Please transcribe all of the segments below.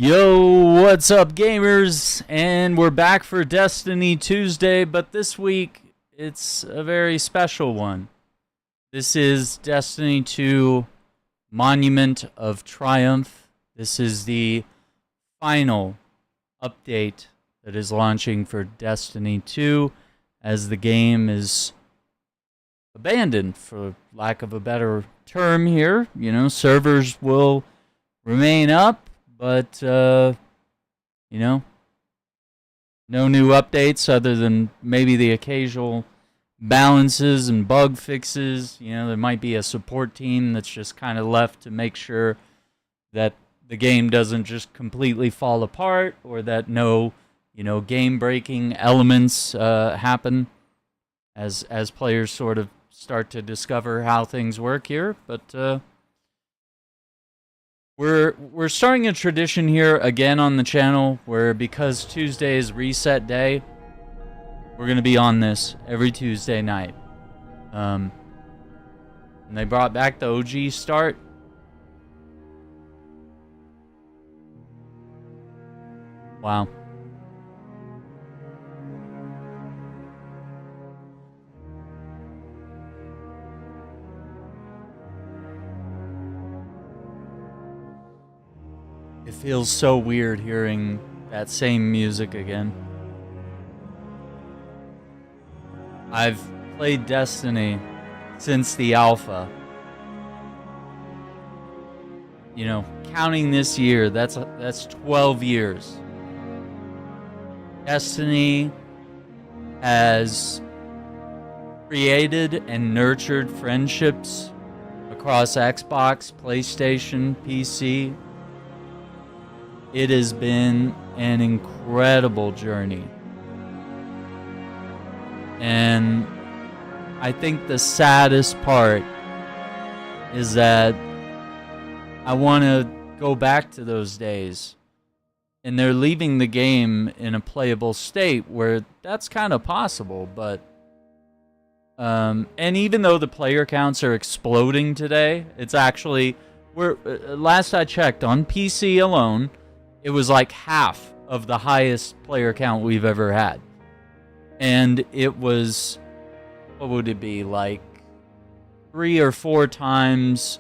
Yo, what's up, gamers? And we're back for Destiny Tuesday, but this week it's a very special one. This is Destiny 2 Monument of Triumph. This is the final update that is launching for Destiny 2 as the game is abandoned, for lack of a better term here. You know, servers will remain up. But, no new updates other than maybe the occasional balances and bug fixes. You know, there might be a support team that's just kind of left to make sure that the game doesn't just completely fall apart, or that no, game-breaking elements happen as players sort of start to discover how things work here. But, We're starting a tradition here again on the channel where, because Tuesday is reset day, we're going to be on this every Tuesday night. And they brought back the OG start. Wow. It feels so weird hearing that same music again. I've played Destiny since the alpha. You know, counting this year, that's 12 years. Destiny has created and nurtured friendships across Xbox, PlayStation, PC. It has been an incredible journey. And I think the saddest part is that I want to go back to those days. And they're leaving the game in a playable state where that's kind of possible, but and even though the player counts are exploding today, it's actually, last I checked on PC alone, it was like half of the highest player count we've ever had. And it was, what would it be, like 3 or 4 times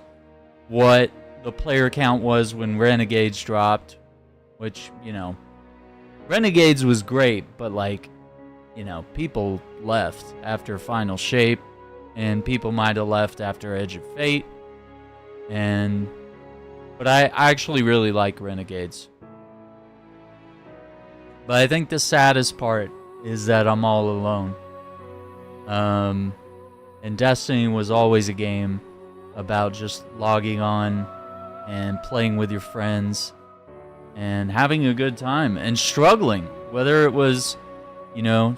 what the player count was when Renegades dropped. Which, Renegades was great, but people left after Final Shape, and people might have left after Edge of Fate. But I actually really like Renegades. But I think the saddest part is that I'm all alone. And Destiny was always a game about just logging on and playing with your friends and having a good time and struggling. Whether it was,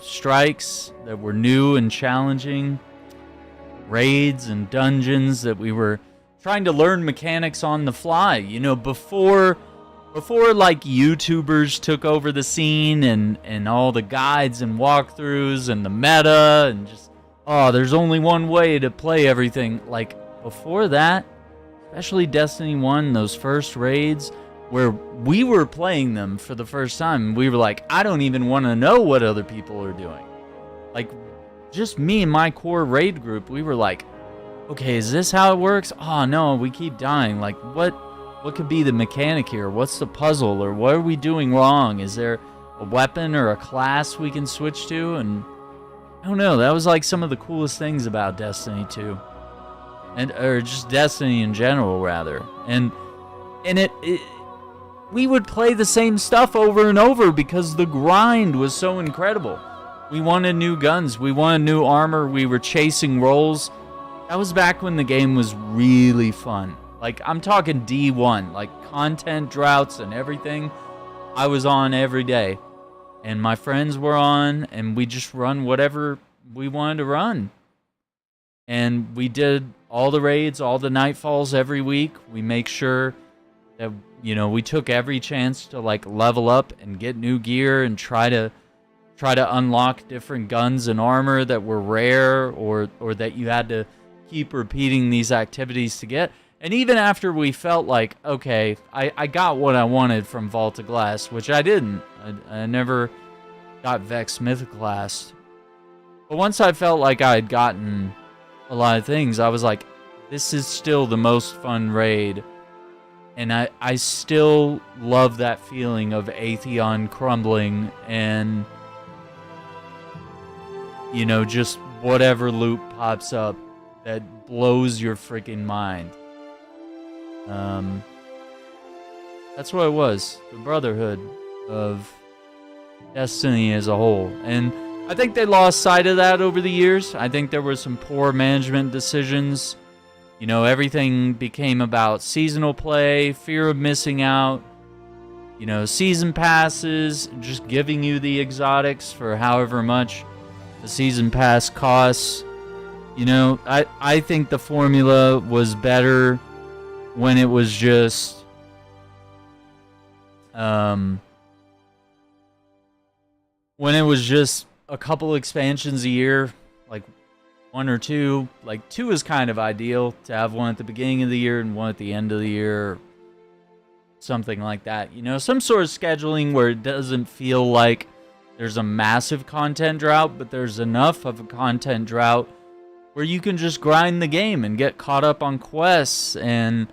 strikes that were new and challenging, raids and dungeons that we were trying to learn mechanics on the fly. Before like YouTubers took over the scene and all the guides and walkthroughs and the meta and just, there's only one way to play everything. Like, before that, especially Destiny 1, those first raids where we were playing them for the first time, we were like, I don't even want to know what other people are doing. Like, just me and my core raid group, we were like, okay, is this how it works? Oh no, we keep dying. Like, what could be the mechanic here? What's the puzzle? Or what are we doing wrong? Is there a weapon or a class we can switch to? And I don't know, that was like some of the coolest things about Destiny 2. Or just Destiny in general, rather. And we would play the same stuff over and over because the grind was so incredible. We wanted new guns. We wanted new armor. We were chasing rolls. That was back when the game was really fun. Like, I'm talking D1, like content droughts and everything. I was on every day. And my friends were on, and we just run whatever we wanted to run. And we did all the raids, all the nightfalls every week. We make sure that, we took every chance to like level up and get new gear and try to unlock different guns and armor that were rare or that you had to keep repeating these activities to get. And even after we felt like, okay, I got what I wanted from Vault of Glass, which I didn't. I never got Vex Mythoclast. But once I felt like I had gotten a lot of things, I was like, this is still the most fun raid. And I still love that feeling of Atheon crumbling and, you know, just whatever loot pops up that blows your freaking mind. That's what it was. The brotherhood of Destiny as a whole. And I think they lost sight of that over the years. I think there were some poor management decisions. You know, everything became about seasonal play, fear of missing out, you know, season passes, just giving you the exotics for however much the season pass costs. You know, I think the formula was better when it was just a couple expansions a year, like 1 or 2. Like 2 is kind of ideal, to have one at the beginning of the year and one at the end of the year, something like that. You know, some sort of scheduling where it doesn't feel like there's a massive content drought, but there's enough of a content drought where you can just grind the game and get caught up on quests. And,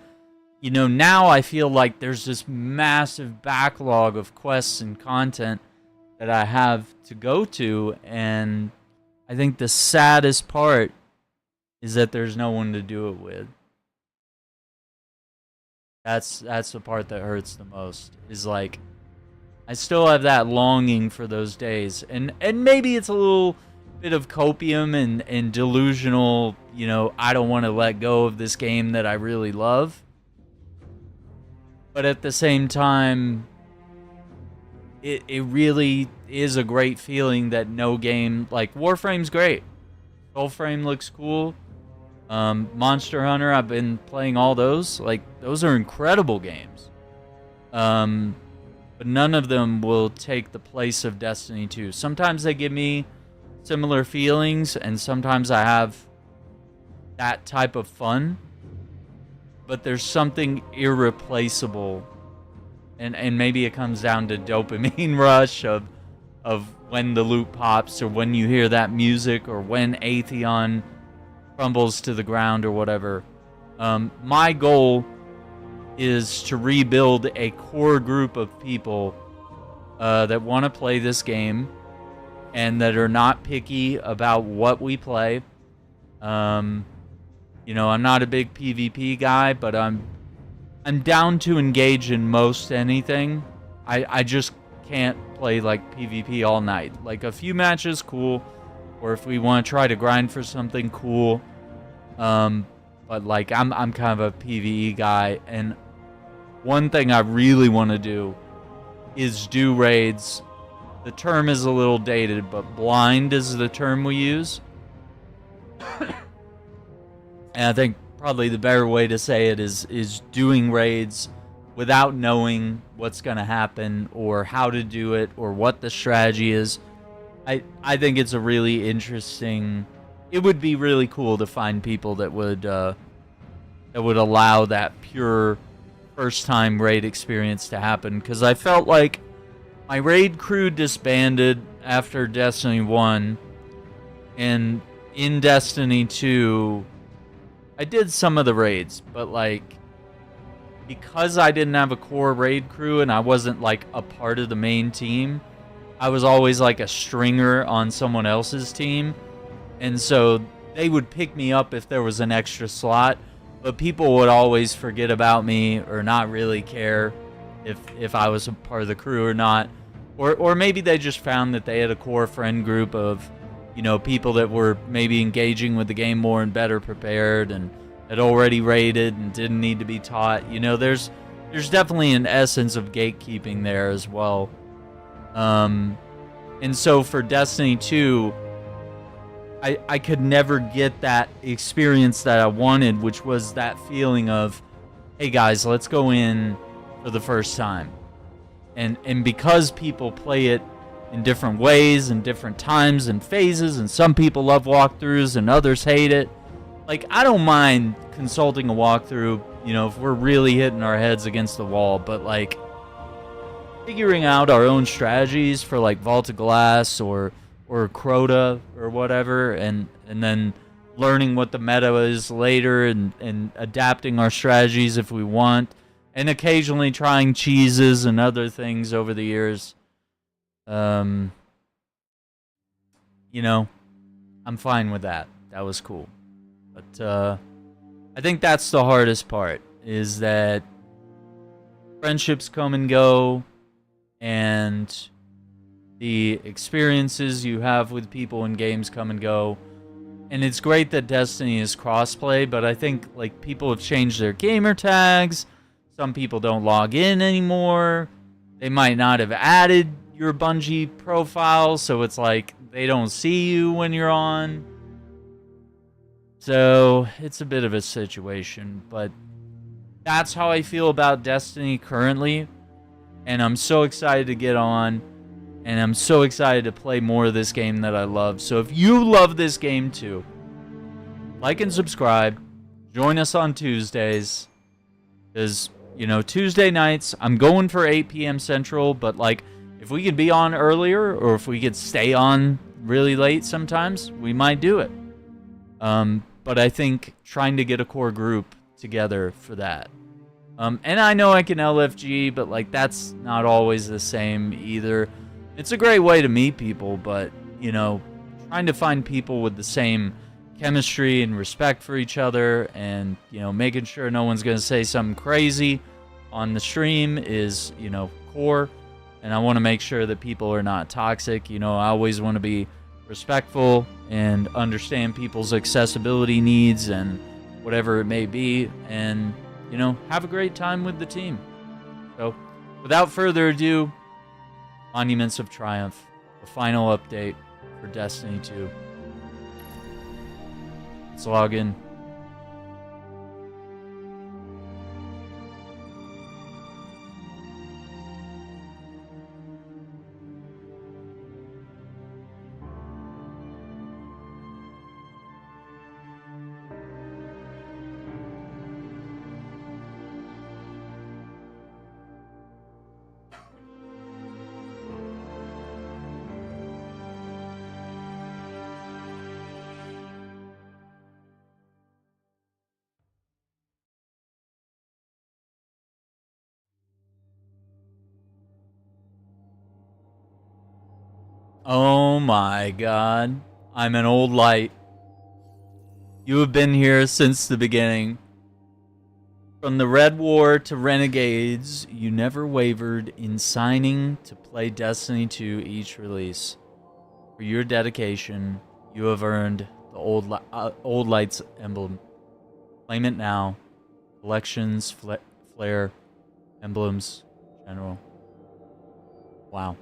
you know, now I feel like there's this massive backlog of quests and content that I have to go to, and I think the saddest part is that there's no one to do it with. That's the part that hurts the most, is like, I still have that longing for those days. And maybe it's a little bit of copium and delusional, you know, I don't want to let go of this game that I really love. But at the same time, it really is a great feeling that no game, like Warframe's great. Soulframe looks cool. Monster Hunter, I've been playing all those. Like, those are incredible games. But none of them will take the place of Destiny 2. Sometimes they give me similar feelings, and sometimes I have that type of fun. But there's something irreplaceable. And maybe it comes down to dopamine rush of when the loot pops, or when you hear that music, or when Atheon crumbles to the ground, or whatever. My goal is to rebuild a core group of people that want to play this game and that are not picky about what we play. You know, I'm not a big PvP guy, but I'm down to engage in most anything. I just can't play like PvP all night. Like a few matches, cool. Or if we want to try to grind for something, cool. But like I'm kind of a PvE guy, and one thing I really want to do is do raids. The term is a little dated, but blind is the term we use. And I think probably the better way to say it is doing raids without knowing what's going to happen, or how to do it, or what the strategy is. I think it's a really interesting... It would be really cool to find people that would allow that pure first-time raid experience to happen. Because I felt like my raid crew disbanded after Destiny 1, and in Destiny 2... I did some of the raids, but like, because I didn't have a core raid crew and I wasn't like a part of the main team, I was always like a stringer on someone else's team. And so they would pick me up if there was an extra slot, but people would always forget about me or not really care if I was a part of the crew or not. Or maybe they just found that they had a core friend group of, you know, people that were maybe engaging with the game more and better prepared and had already raided and didn't need to be taught. You know, there's definitely an essence of gatekeeping there as well. And so for Destiny 2, I could never get that experience that I wanted, which was that feeling of, hey guys, let's go in for the first time. And because people play it in different ways and different times and phases, and some people love walkthroughs and others hate it. Like, I don't mind consulting a walkthrough, you know, if we're really hitting our heads against the wall, but like figuring out our own strategies for like Vault of Glass or Crota or whatever, and then learning what the meta is later and adapting our strategies if we want, and occasionally trying cheeses and other things over the years. You know, I'm fine with that. That was cool. But I think that's the hardest part, is that friendships come and go, and the experiences you have with people in games come and go. And it's great that Destiny is crossplay, but I think like people have changed their gamer tags. Some people don't log in anymore. They might not have added your Bungie profile, so it's like they don't see you when you're on. So it's a bit of a situation, but that's how I feel about Destiny currently. And I'm so excited to get on, and I'm so excited to play more of this game that I love. So if you love this game too, like and subscribe. Join us on Tuesdays, because, you know, Tuesday nights, I'm going for 8 p.m. Central, but like, if we could be on earlier, or if we could stay on really late sometimes, we might do it. But I think trying to get a core group together for that. And I know I can LFG, but like that's not always the same either. It's a great way to meet people, but, you know, trying to find people with the same chemistry and respect for each other, and, you know, making sure no one's going to say something crazy on the stream is, you know, core. And I want to make sure that people are not toxic. You know, I always want to be respectful and understand people's accessibility needs and whatever it may be, and, you know, have a great time with the team. So, without further ado, Monuments of Triumph, the final update for Destiny 2. Let's log in. Oh my god. I'm an old light. You have been here since the beginning. From the Red War to Renegades, you never wavered in signing to play Destiny 2 each release. For your dedication, you have earned the Old Lights emblem. Claim it now. Collections, flare, emblems, general. Wow.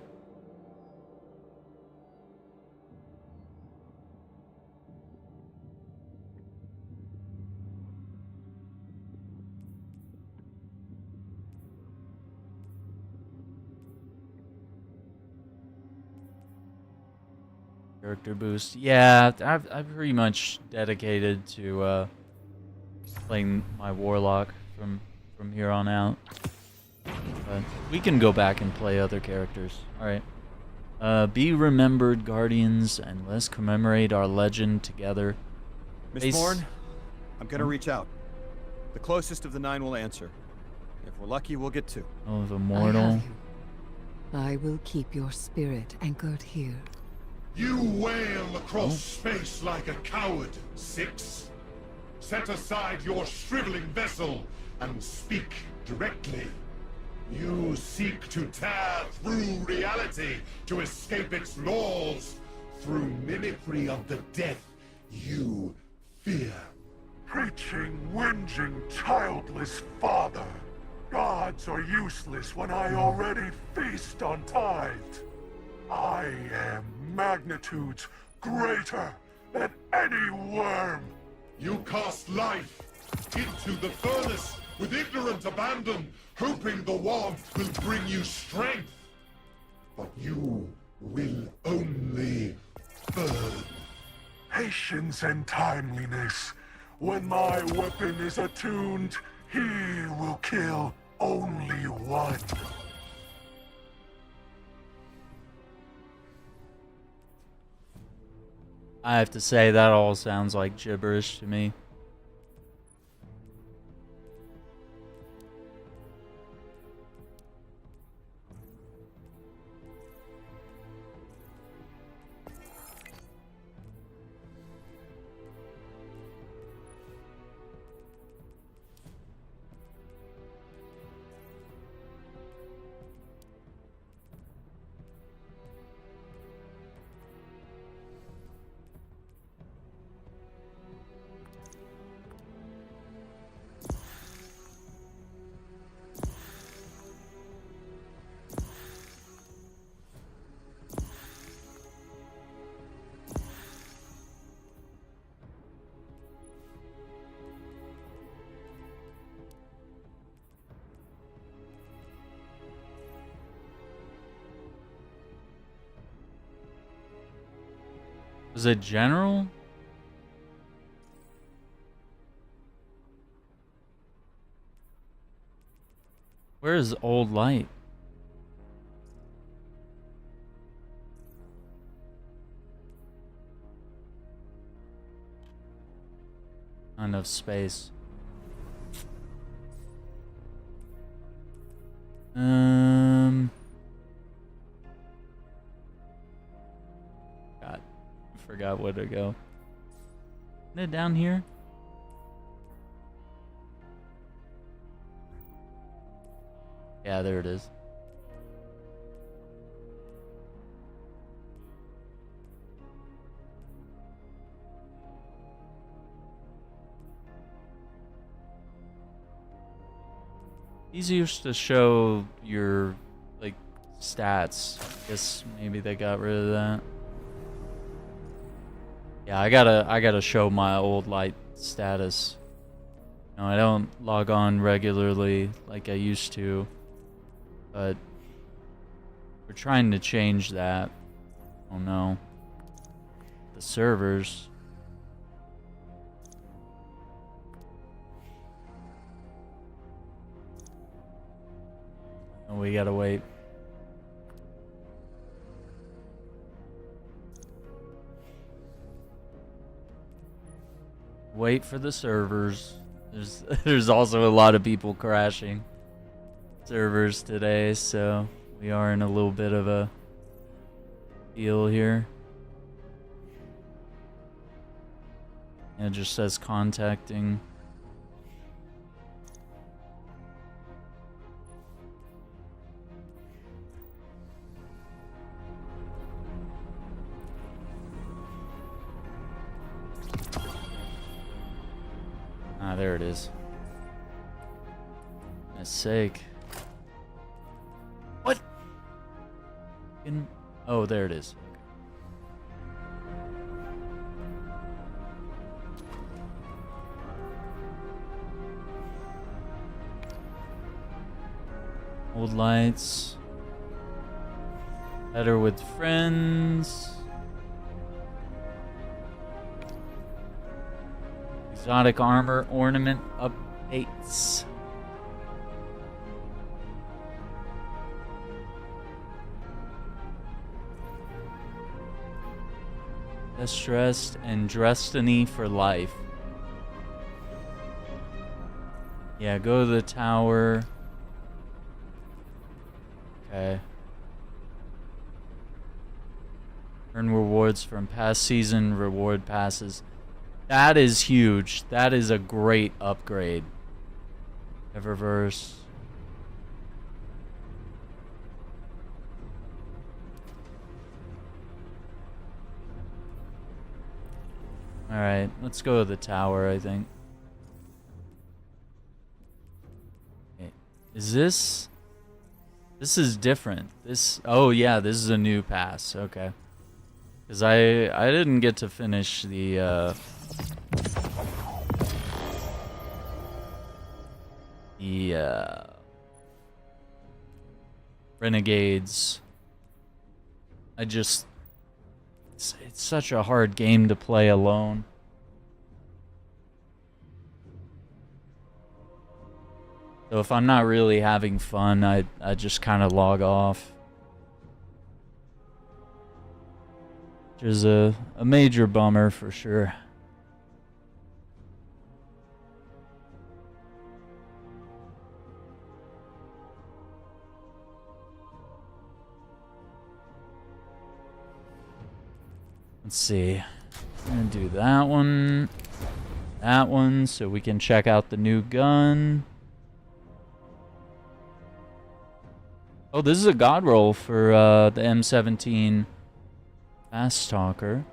Character boost. Yeah, I've pretty much dedicated to playing my Warlock from here on out. But we can go back and play other characters. Alright. Be remembered, Guardians, and let's commemorate our legend together. Miss Bourne, I'm gonna reach out. The closest of the 9 will answer. If we're lucky, we'll get 2. Oh, the Immortal. I will keep your spirit anchored here. You wail across space like a coward, 6. Set aside your shriveling vessel and speak directly. You seek to tear through reality to escape its laws. Through mimicry of the death you fear. Preaching, whinging, childless father. Gods are useless when I already feast on tithe. I am magnitudes greater than any worm. You cast life into the furnace with ignorant abandon, hoping the warmth will bring you strength. But you will only burn. Patience and timeliness. When my weapon is attuned, He will kill only one. I have to say, that all sounds like gibberish to me. Was it general? Where is old light? Not enough space. God, I forgot where to go. Isn't it down here? Yeah, there it is. These used to show your, like, stats. I guess maybe they got rid of that. Yeah, I gotta show my old light status. No, I don't log on regularly like I used to, but we're trying to change that. Oh no. The servers. Oh, we gotta wait. Wait for the servers. There's also a lot of people crashing servers today, so we are in a little bit of a deal here. And it just says contacting. Ah, there it is. For goodness sake. What? Oh, there it is. Old lights. Better with friends. Exotic armor ornament updates. Best dressed and destiny for life. Yeah, go to the tower. Okay. Earn rewards from past season reward passes. That is huge. That is a great upgrade. Eververse. Alright, let's go to the tower, I think. Okay. Is this... This is different. This... Oh yeah, this is a new pass. Okay. Because I didn't get to finish the Renegades. I just... It's such a hard game to play alone. So if I'm not really having fun, I just kind of log off. Which is a major bummer for sure. Let's see. I'm gonna do that one, so we can check out the new gun. Oh, this is a god roll for the M17 Fast Talker.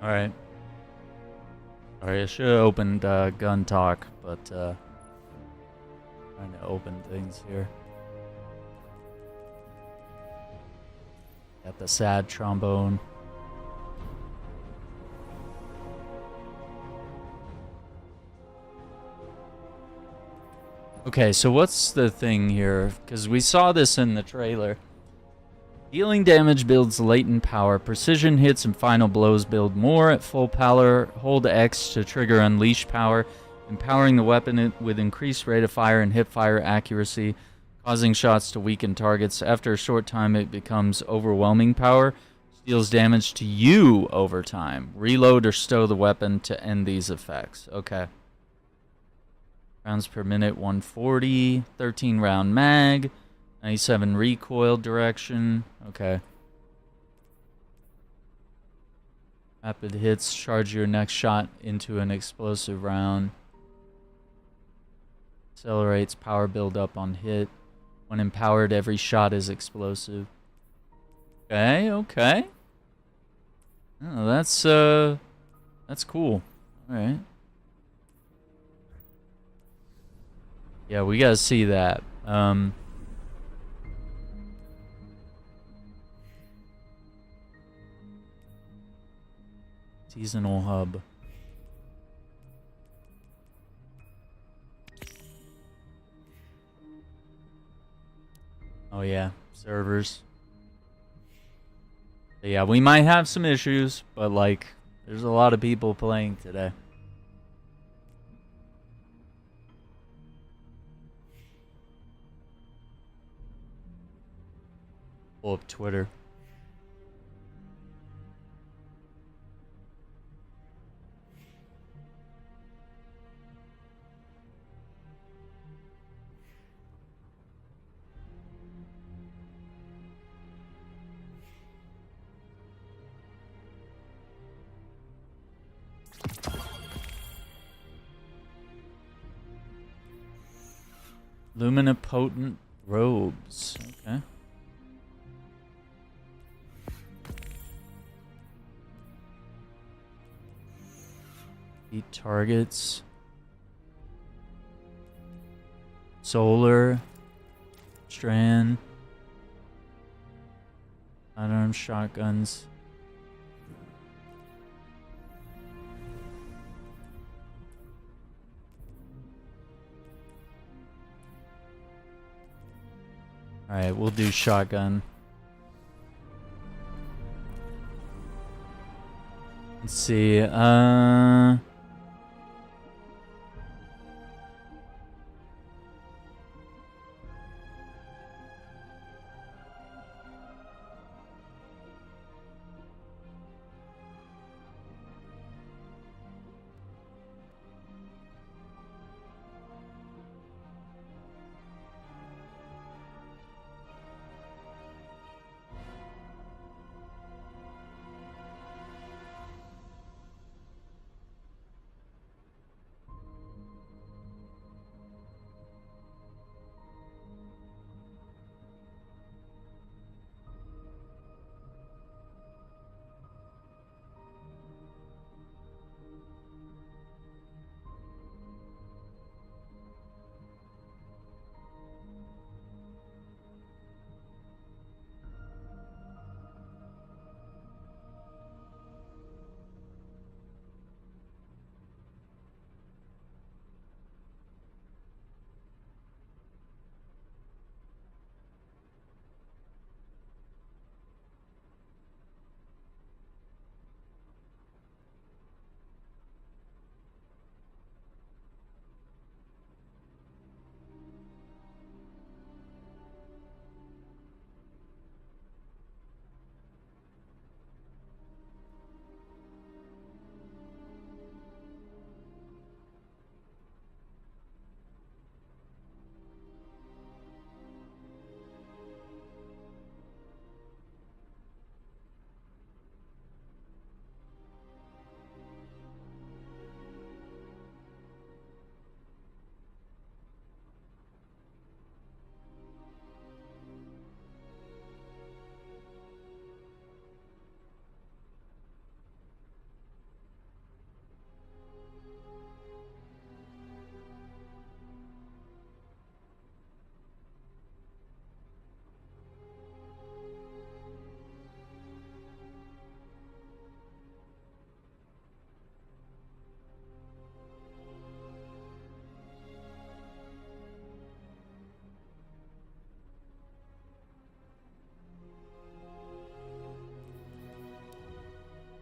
Alright. Alright, I should have opened gun talk, but trying to open things here. Got the sad trombone. Okay, so what's the thing here? Because we saw this in the trailer. Dealing damage builds latent power. Precision hits and final blows build more at full power. Hold X to trigger unleash power, empowering the weapon with increased rate of fire and hip fire accuracy, causing shots to weaken targets. After a short time, it becomes overwhelming power. Deals damage to you over time. Reload or stow the weapon to end these effects. Okay. Rounds per minute, 140. 13 round mag. 97 recoil direction. Okay. Rapid hits. Charge your next shot into an explosive round. Accelerates power buildup on hit. When empowered, every shot is explosive. Okay, okay. Oh, that's cool. All right. Yeah, we gotta see that. Seasonal hub. Oh yeah, servers. Yeah, we might have some issues, but like, there's a lot of people playing today. Pull up Twitter. Luminipotent robes. Okay. Eat targets. Solar. Strand. Sidearm shotguns. Alright, we'll do shotgun. Let's see.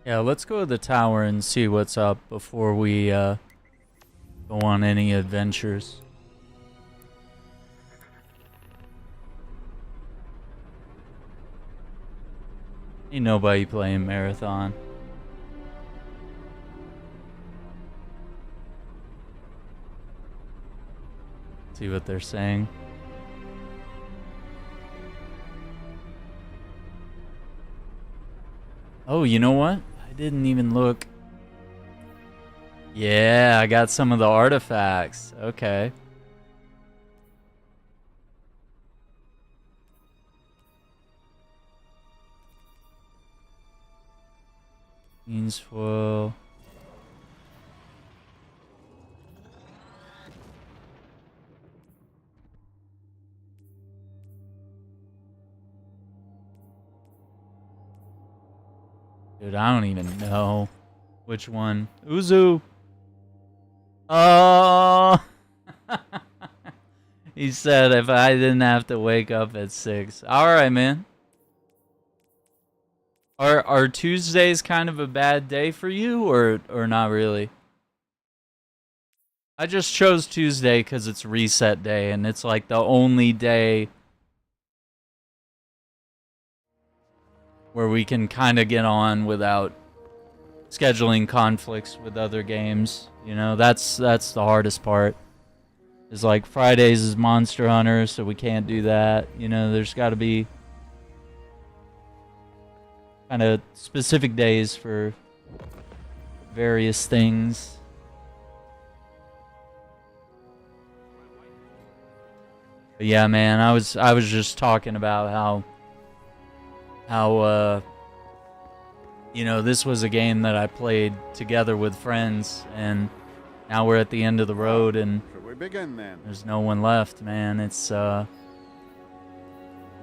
Yeah, let's go to the tower and see what's up before we go on any adventures. Ain't nobody playing Marathon. See what they're saying. Oh, you know what? I didn't even look. Yeah, I got some of the artifacts. Okay. Means foil. Dude, I don't even know which one. Uzu. Oh. He said if I didn't have to wake up at 6. All right, man. Are Tuesdays kind of a bad day for you, or not really? I just chose Tuesday because it's reset day, and it's like the only day where we can kind of get on without scheduling conflicts with other games. You know, that's the hardest part. Is like Fridays is Monster Hunter, so we can't do that. You know, there's got to be kind of specific days for various things. But yeah, man, I was just talking about how you know, this was a game that I played together with friends, and now we're at the end of the road, and Should we begin then? there's no one left, man. It's you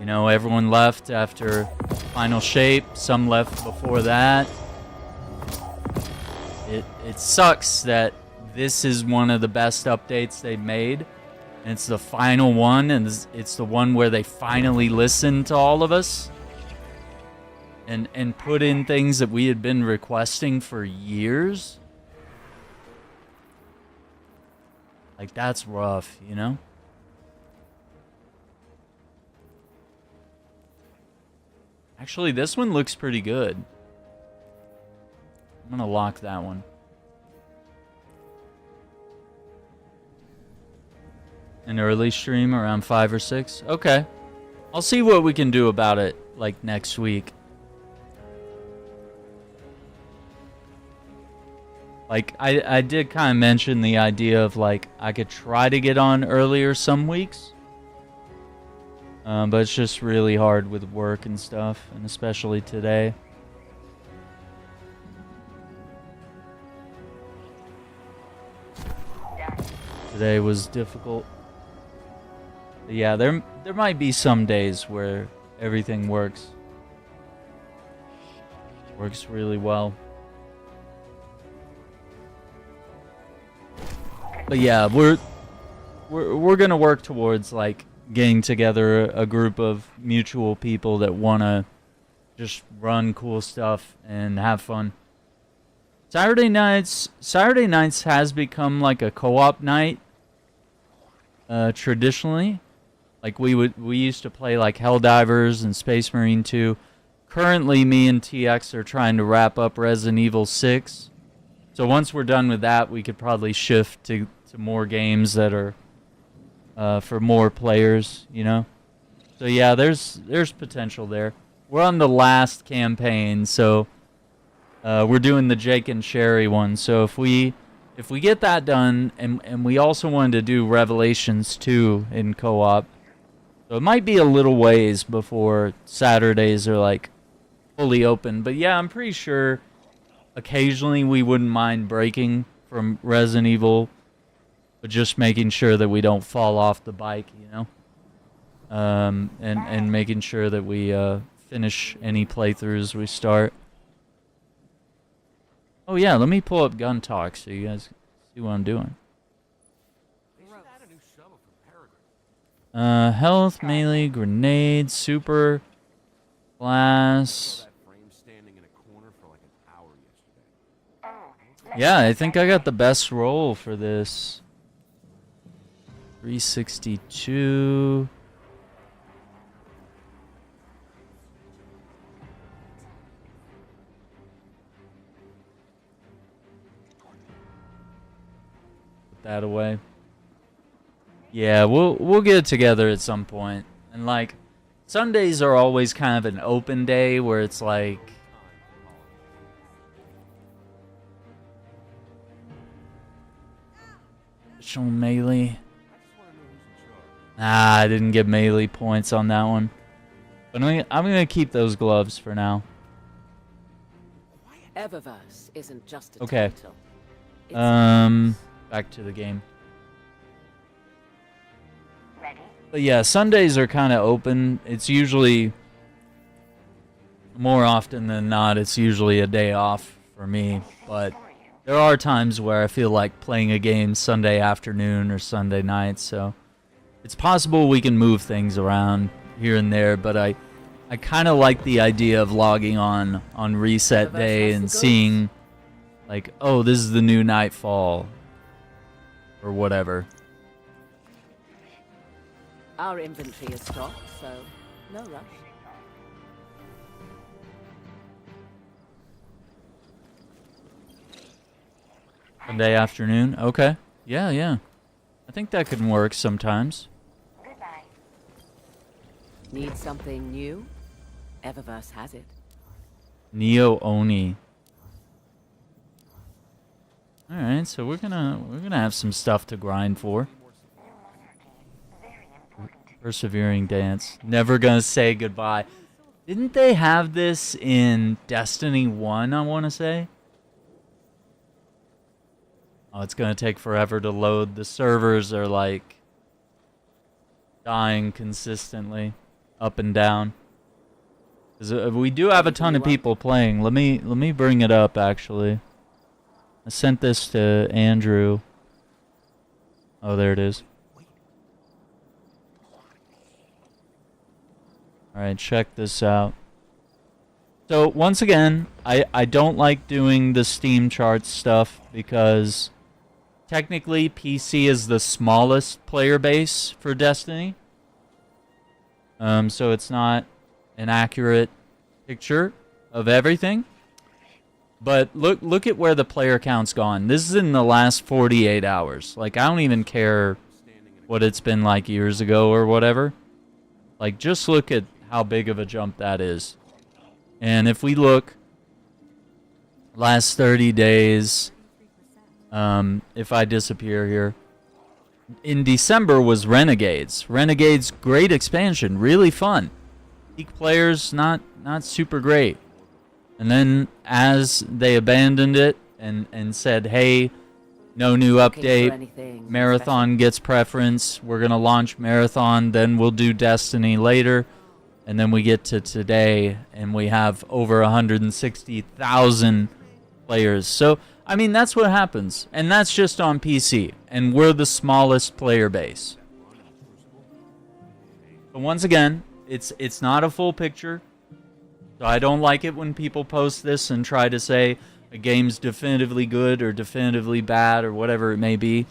know, everyone left after Final Shape. Some left before that. It sucks that this is one of the best updates they've made. And it's the final one, and it's the one where they finally listened to all of us. and put in things that we had been requesting for years. Like, that's rough, you know? Actually, this one looks pretty good. I'm gonna lock that one. An early stream around 5 or 6? Okay. I'll see what we can do about it, like, next week. Like, I did kind of mention the idea of, like, I could try to get on earlier some weeks. But it's just really hard with work and stuff, and especially today. Today was difficult. But yeah, there might be some days where everything works really well. But yeah, we're gonna work towards, like, getting together a group of mutual people that wanna just run cool stuff and have fun. Saturday nights has become like a co-op night. Traditionally, like we used to play like Helldivers and Space Marine 2. Currently, me and TX are trying to wrap up Resident Evil 6. So once we're done with that, we could probably shift to more games that are for more players, you know? So yeah, there's potential there. We're on the last campaign, so we're doing the Jake and Sherry one. So if we get that done, and we also wanted to do Revelations 2 in co-op, so it might be a little ways before Saturdays are like fully open. But yeah, I'm pretty sure occasionally we wouldn't mind breaking from Resident Evil, but just making sure that we don't fall off the bike, you know? And making sure that we finish any playthroughs we start. Oh yeah, let me pull up Gun Talk so you guys see what I'm doing. Health, melee, grenade, super, glass. Yeah, I think I got the best roll for this. 362. Put that away. Yeah, we'll get it together at some point. And like, Sundays are always kind of an open day where it's like, additional melee. I didn't get melee points on that one. But I'm gonna keep those gloves for now. Eververse isn't just a Okay. title. Back to the game. But yeah, Sundays are kind of open. It's usually, more often than not, it's usually a day off for me. But there are times where I feel like playing a game Sunday afternoon or Sunday night. So it's possible we can move things around here and there. But I kind of like the idea of logging on reset day and seeing, like, oh, this is the new Nightfall or whatever. Our inventory is stocked, so no rush. Sunday afternoon? Okay. Yeah. I think that can work sometimes. Need something new? Eververse has it. Neo Oni. Alright, so we're gonna have some stuff to grind for. Persevering dance. Never gonna say goodbye. Didn't they have this in Destiny 1, I wanna say? Oh, it's gonna take forever to load. The servers are like dying consistently, up and down. 'Cause we do have a ton of people playing. Let me bring it up actually. I sent this to Andrew. Oh, there it is. Alright, check this out. So once again, I don't like doing the Steam charts stuff because technically PC is the smallest player base for Destiny. So it's not an accurate picture of everything. But look at where the player count's gone. This is in the last 48 hours. Like, I don't even care what it's been like years ago or whatever. Like, just look at how big of a jump that is. And if we look last 30 days, if I disappear here, in December was Renegades. Renegades, great expansion, really fun. Peak players, not super great. And then as they abandoned it and said, hey, no new update, Marathon gets preference, we're going to launch Marathon, then we'll do Destiny later. And then we get to today, and we have over 160,000 players. So, I mean, that's what happens. And that's just on PC. And we're the smallest player base. But once again, it's not a full picture. So I don't like it when people post this and try to say a game's definitively good or definitively bad or whatever it may be.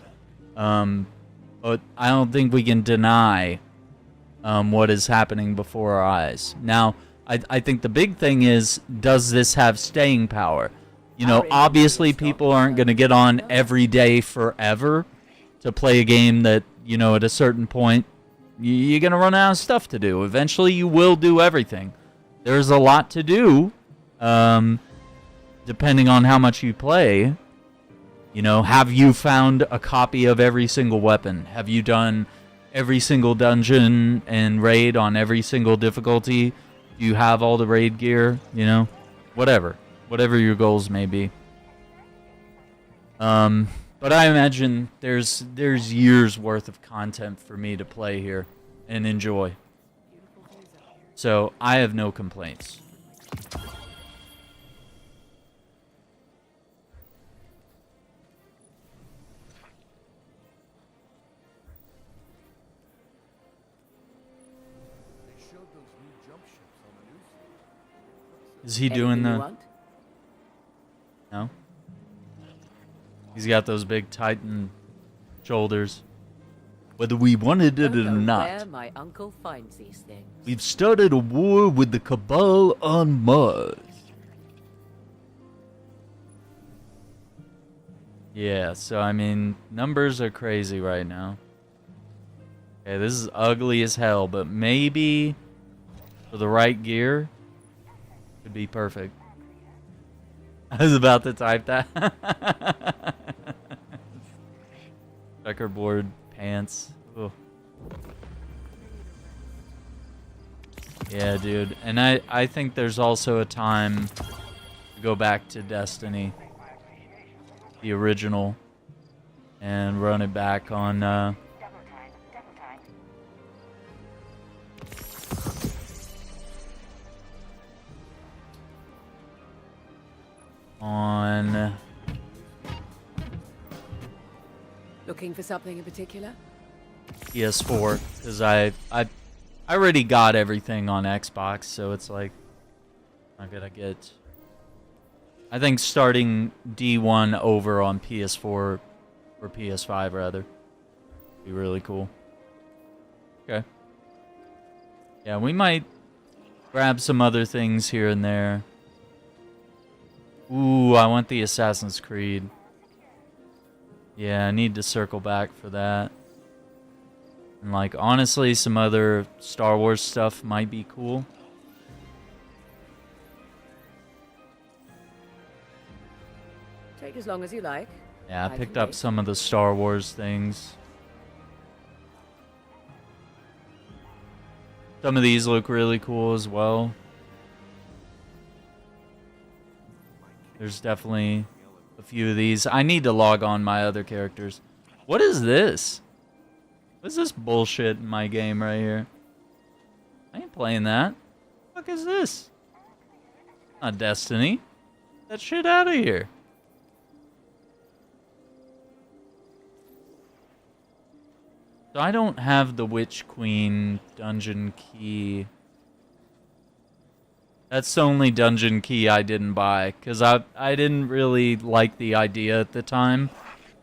But I don't think we can deny what is happening before our eyes. Now, I think the big thing is, does this have staying power? You know, obviously people aren't going to get on every day forever to play a game that, you know, at a certain point, you're going to run out of stuff to do. Eventually you will do everything. There's a lot to do, depending on how much you play. You know, have you found a copy of every single weapon? Have you done every single dungeon and raid on every single difficulty? Do you have all the raid gear? You know, whatever your goals may be. But I imagine there's years worth of content for me to play here and enjoy. So I have no complaints. Is he doing the... No? He's got those big Titan shoulders. Whether we wanted it or not. Where my uncle finds these things. We've started a war with the Cabal on Mars. Yeah, so I mean, numbers are crazy right now. Okay, this is ugly as hell, but maybe for the right gear, could be perfect. I was about to type that. Checkerboard pants. Ugh. Yeah, dude. And I think there's also a time to go back to Destiny, the original, and run it back on Looking for something in particular? PS4, because I already got everything on Xbox, so it's like I'm gonna get. I think starting D1 over on PS4 or PS5 rather would be really cool. Okay. Yeah, we might grab some other things here and there. Ooh, I want the Assassin's Creed. Yeah, I need to circle back for that. And like, honestly, some other Star Wars stuff might be cool. Take as long as you like. Yeah, I picked up some of the Star Wars things. Some of these look really cool as well. There's definitely a few of these. I need to log on my other characters. What is this? What's this bullshit in my game right here? I ain't playing that. What the fuck is this? Not Destiny. Get that shit out of here. So I don't have the Witch Queen dungeon key. That's the only dungeon key I didn't buy, because I didn't really like the idea at the time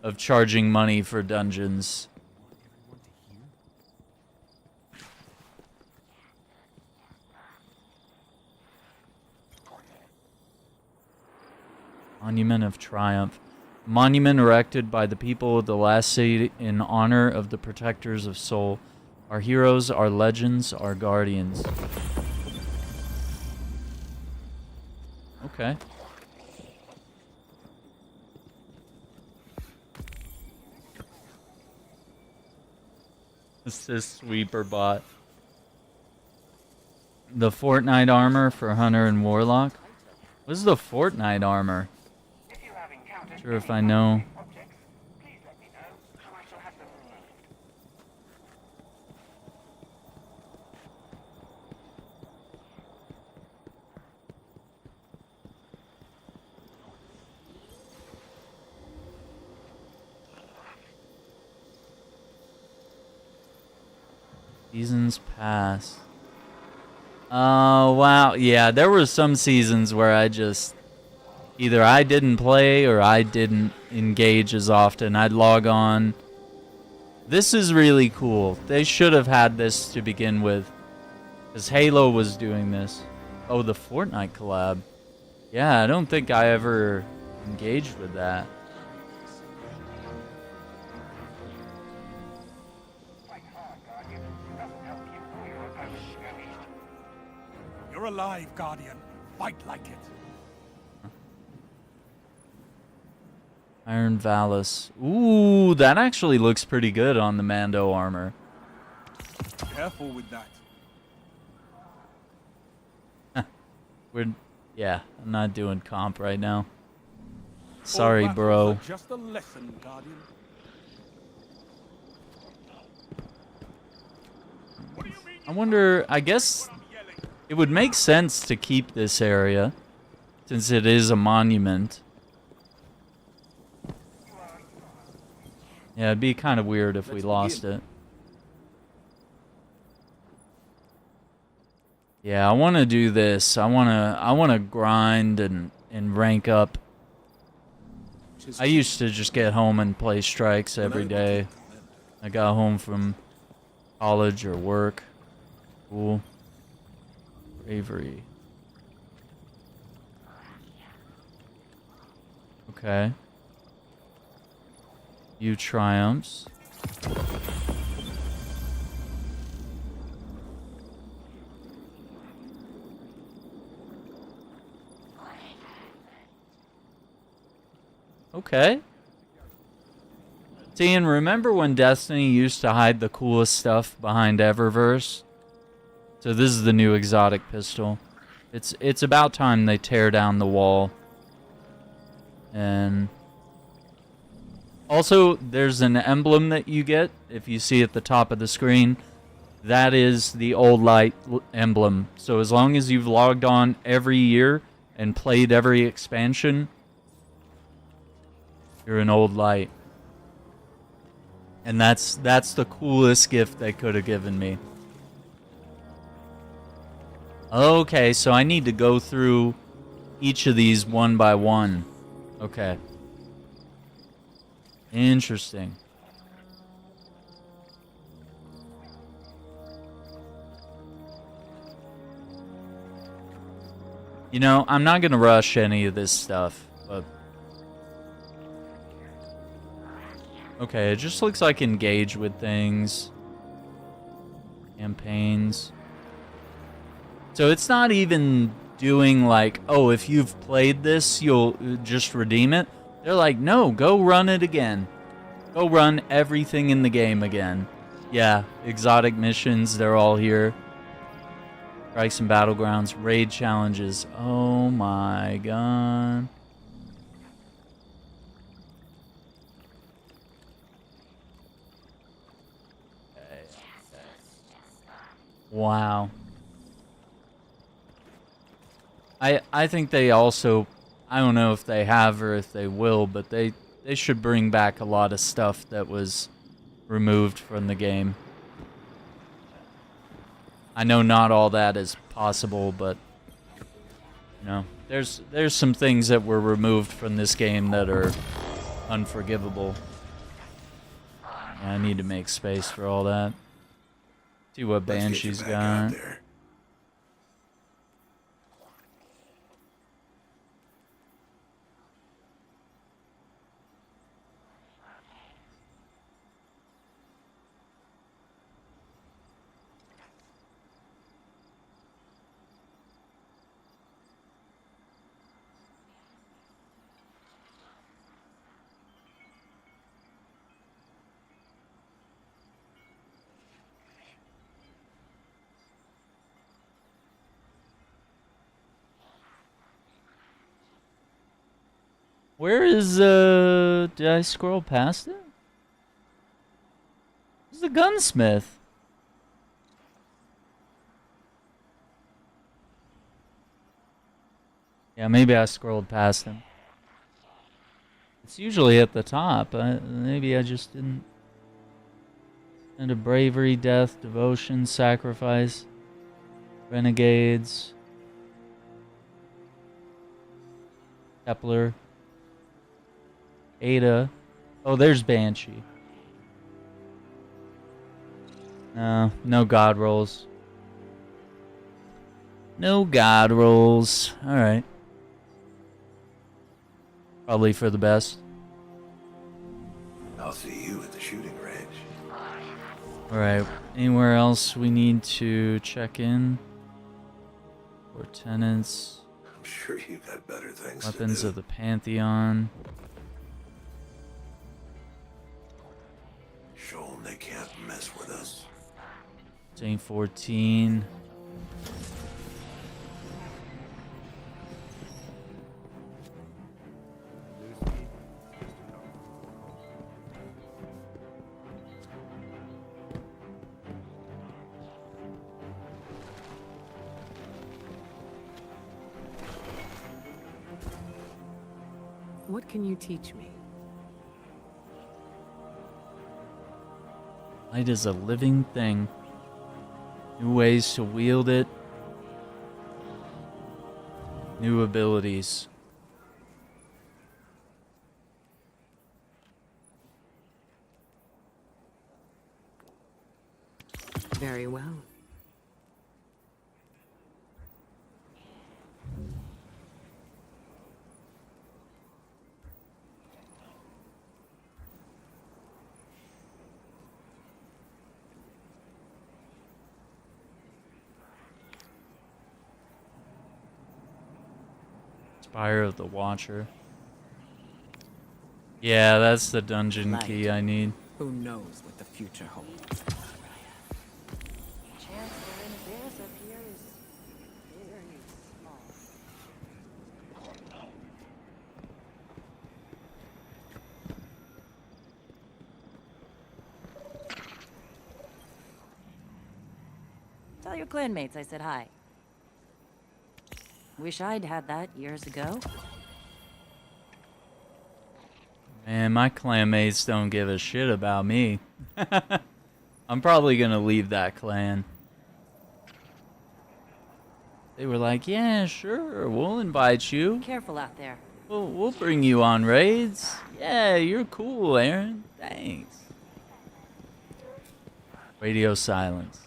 of charging money for dungeons. Monument of Triumph. Monument erected by the people of the last city in honor of the protectors of soul. Our heroes, our legends, our guardians. Okay. This is sweeper bot. The Fortnite armor for Hunter and Warlock. What is the Fortnite armor? Sure if I know. Seasons pass. Oh, wow. Yeah, there were some seasons where I just... either I didn't play or I didn't engage as often. I'd log on. This is really cool. They should have had this to begin with. Because Halo was doing this. Oh, the Fortnite collab. Yeah, I don't think I ever engaged with that. You're alive, Guardian. Fight like it. Iron Valus. Ooh, that actually looks pretty good on the Mando armor. Careful with that. Yeah, I'm not doing comp right now. Sorry, bro. Just a lesson, Guardian. I wonder, I guess it would make sense to keep this area since it is a monument. Yeah, it'd be kind of weird if we lost it. Yeah, I want to do this. I want to grind and rank up. I used to just get home and play strikes every day. I got home from college or work. Cool. Bravery. Okay. You triumphs. Okay. See, and remember when Destiny used to hide the coolest stuff behind Eververse? So this is the new exotic pistol. It's about time they tear down the wall. And also, there's an emblem that you get, if you see at the top of the screen. That is the old light emblem. So as long as you've logged on every year and played every expansion, you're an old light. And that's the coolest gift they could have given me. Okay, so I need to go through each of these one by one. Okay. Interesting. You know, I'm not going to rush any of this stuff, but... Okay, it just looks like engage with things. Campaigns. So it's not even doing like, oh, if you've played this, you'll just redeem it. They're like, no, go run it again. Go run everything in the game again. Yeah, exotic missions, they're all here. Strikes and battlegrounds, raid challenges. Oh my god. Wow. I think they also, I don't know if they have or if they will, but they should bring back a lot of stuff that was removed from the game. I know not all that is possible, but You know, there's some things that were removed from this game that are unforgivable. Yeah, I need to make space for all that. See what Banshee's got. Where is, did I scroll past it? Where's the gunsmith? Yeah, maybe I scrolled past him. It's usually at the top. Maybe I just didn't. And a bravery, death, devotion, sacrifice, renegades, Kepler. Ada. Oh, there's Banshee. No, no god rolls. No god rolls. Alright. Probably for the best. I'll see you at the shooting range. Alright. Anywhere else we need to check in? Lieutenants. I'm sure you got better things Weapons to do. of the Pantheon. Show them they can't mess with us. Saint 14. What can you teach me? Light is a living thing. New ways to wield it. New abilities. Very well. Spire of the Watcher. Yeah, that's the dungeon key I need. Who knows what the future holds? Tell your clanmates I said hi. Wish I'd had that years ago. Man, my clanmates don't give a shit about me. I'm probably gonna leave that clan. They were like, yeah, sure, we'll invite you. Careful out there. We'll bring you on raids. Yeah, you're cool, Aaron. Thanks. Radio silence.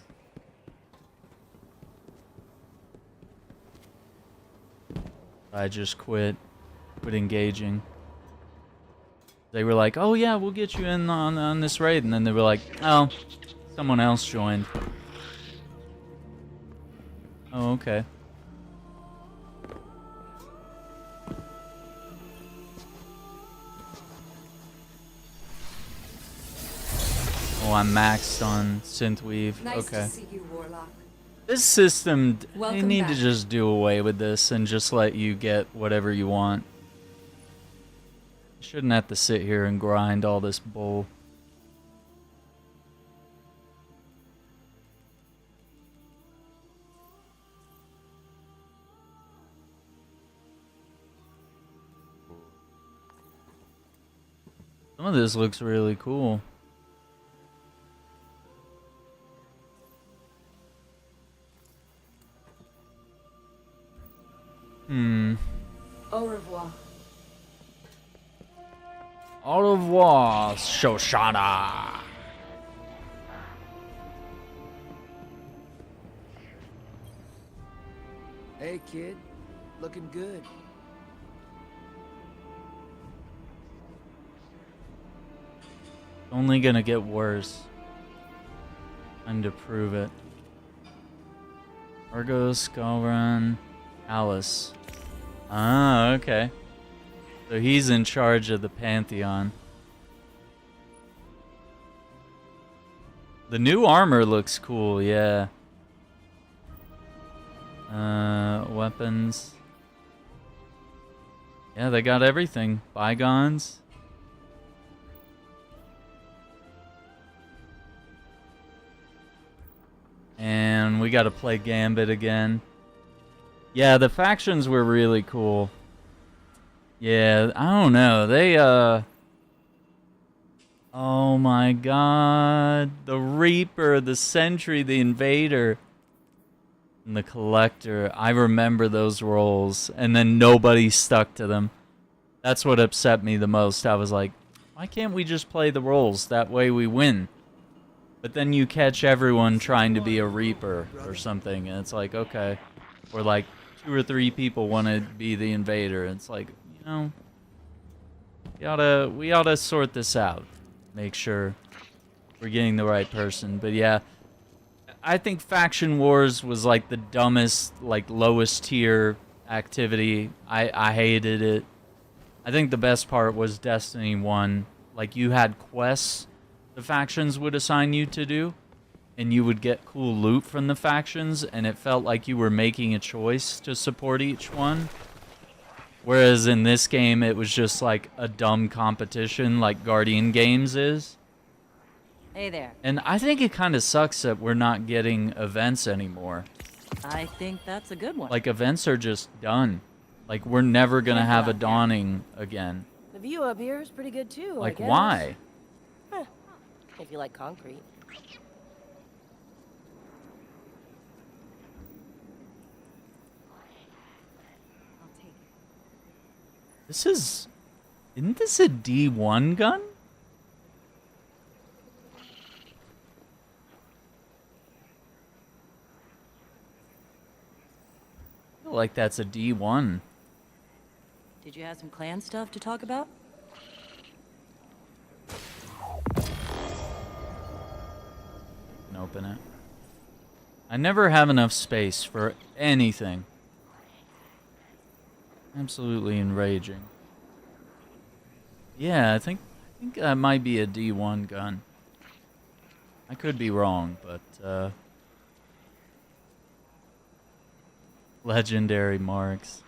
I just quit engaging. They were like, oh yeah, we'll get you in on this raid. And then they were like, oh, someone else joined. Oh, okay. Oh, I'm maxed on synthweave. Nice Okay. to see you, Warlock. This system, they Welcome need to back. just do away with this and just let you get whatever you want. You shouldn't have to sit here and grind all this bull. Some of this looks really cool. Au revoir, Shoshana. Hey, kid. Looking good. Only gonna get worse. Time to prove it. Argos, Galran, Alice. Ah, okay. So he's in charge of the Pantheon. The new armor looks cool, yeah. Weapons. Yeah, they got everything. Bygones. And we gotta play Gambit again. Yeah, the factions were really cool. Yeah, I don't know. They, oh my god. The Reaper, the Sentry, the Invader, and the Collector. I remember those roles, and then nobody stuck to them. That's what upset me the most. I was like, why can't we just play the roles? That way we win. But then you catch everyone trying to be a Reaper or something, and it's like, okay. Or like 2 or 3 people want to be the Invader. It's like, you know, we oughta sort this out. Make sure we're getting the right person. But yeah, I think Faction Wars was like the dumbest, like lowest tier activity. I hated it. I think the best part was Destiny 1. Like, you had quests the factions would assign you to do, and you would get cool loot from the factions, and it felt like you were making a choice to support each one. Whereas in this game, it was just like a dumb competition like Guardian Games is. Hey there. And I think it kind of sucks that we're not getting events anymore. I think that's a good one. Like, events are just done. Like, we're never gonna have a dawning again. The view up here is pretty good too, Like, I guess. why? Huh. If you like concrete. This is... Isn't this a D1 gun? I feel like that's a D1. Did you have some clan stuff to talk about? Can open it. I never have enough space for anything. Absolutely enraging. Yeah, I think that might be a D1 gun. I could be wrong, but legendary marks.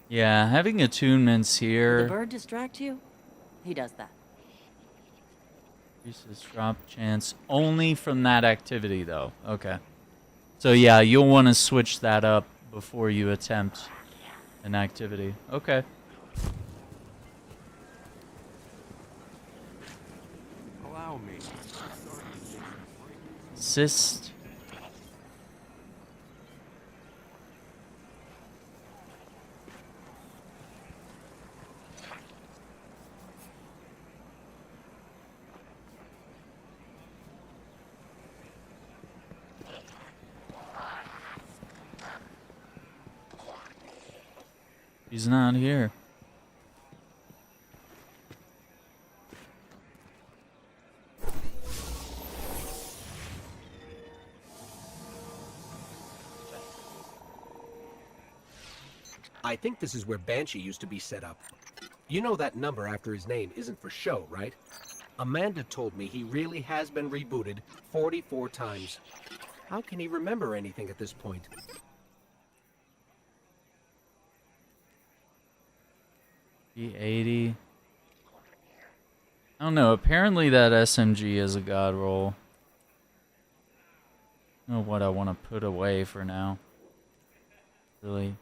Yeah, having attunements Did here. the bird distract you? He does that. Increases drop chance only from that activity, though. Okay. So yeah, you'll want to switch that up before you attempt an activity. Okay. Allow me. Assist. He's not here. I think this is where Banshee used to be set up. You know that number after his name isn't for show, right? Amanda told me he really has been rebooted 44 times. How can he remember anything at this point? E80. I don't know. Apparently that SMG is a god roll. I don't know what I want to put away for now. Really.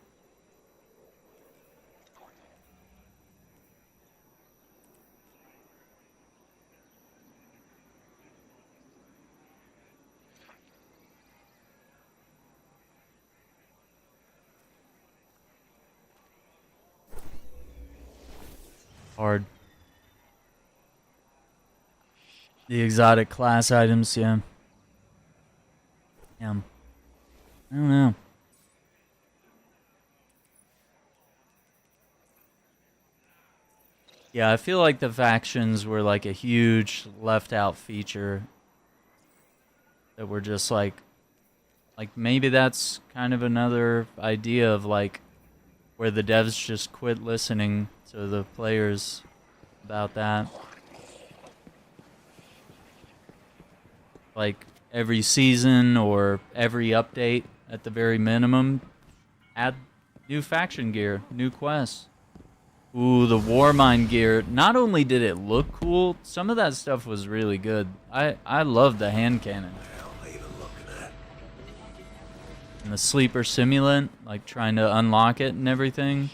Hard. The exotic class items, yeah. Yeah. I don't know. Yeah, I feel like the factions were like a huge left out feature that were just like maybe that's kind of another idea of like where the devs just quit listening to the players about that. Like every season or every update at the very minimum, add new faction gear, new quests. Ooh, the Warmind gear. Not only did it look cool, some of that stuff was really good. I love the hand cannon. And the sleeper simulant, like trying to unlock it and everything.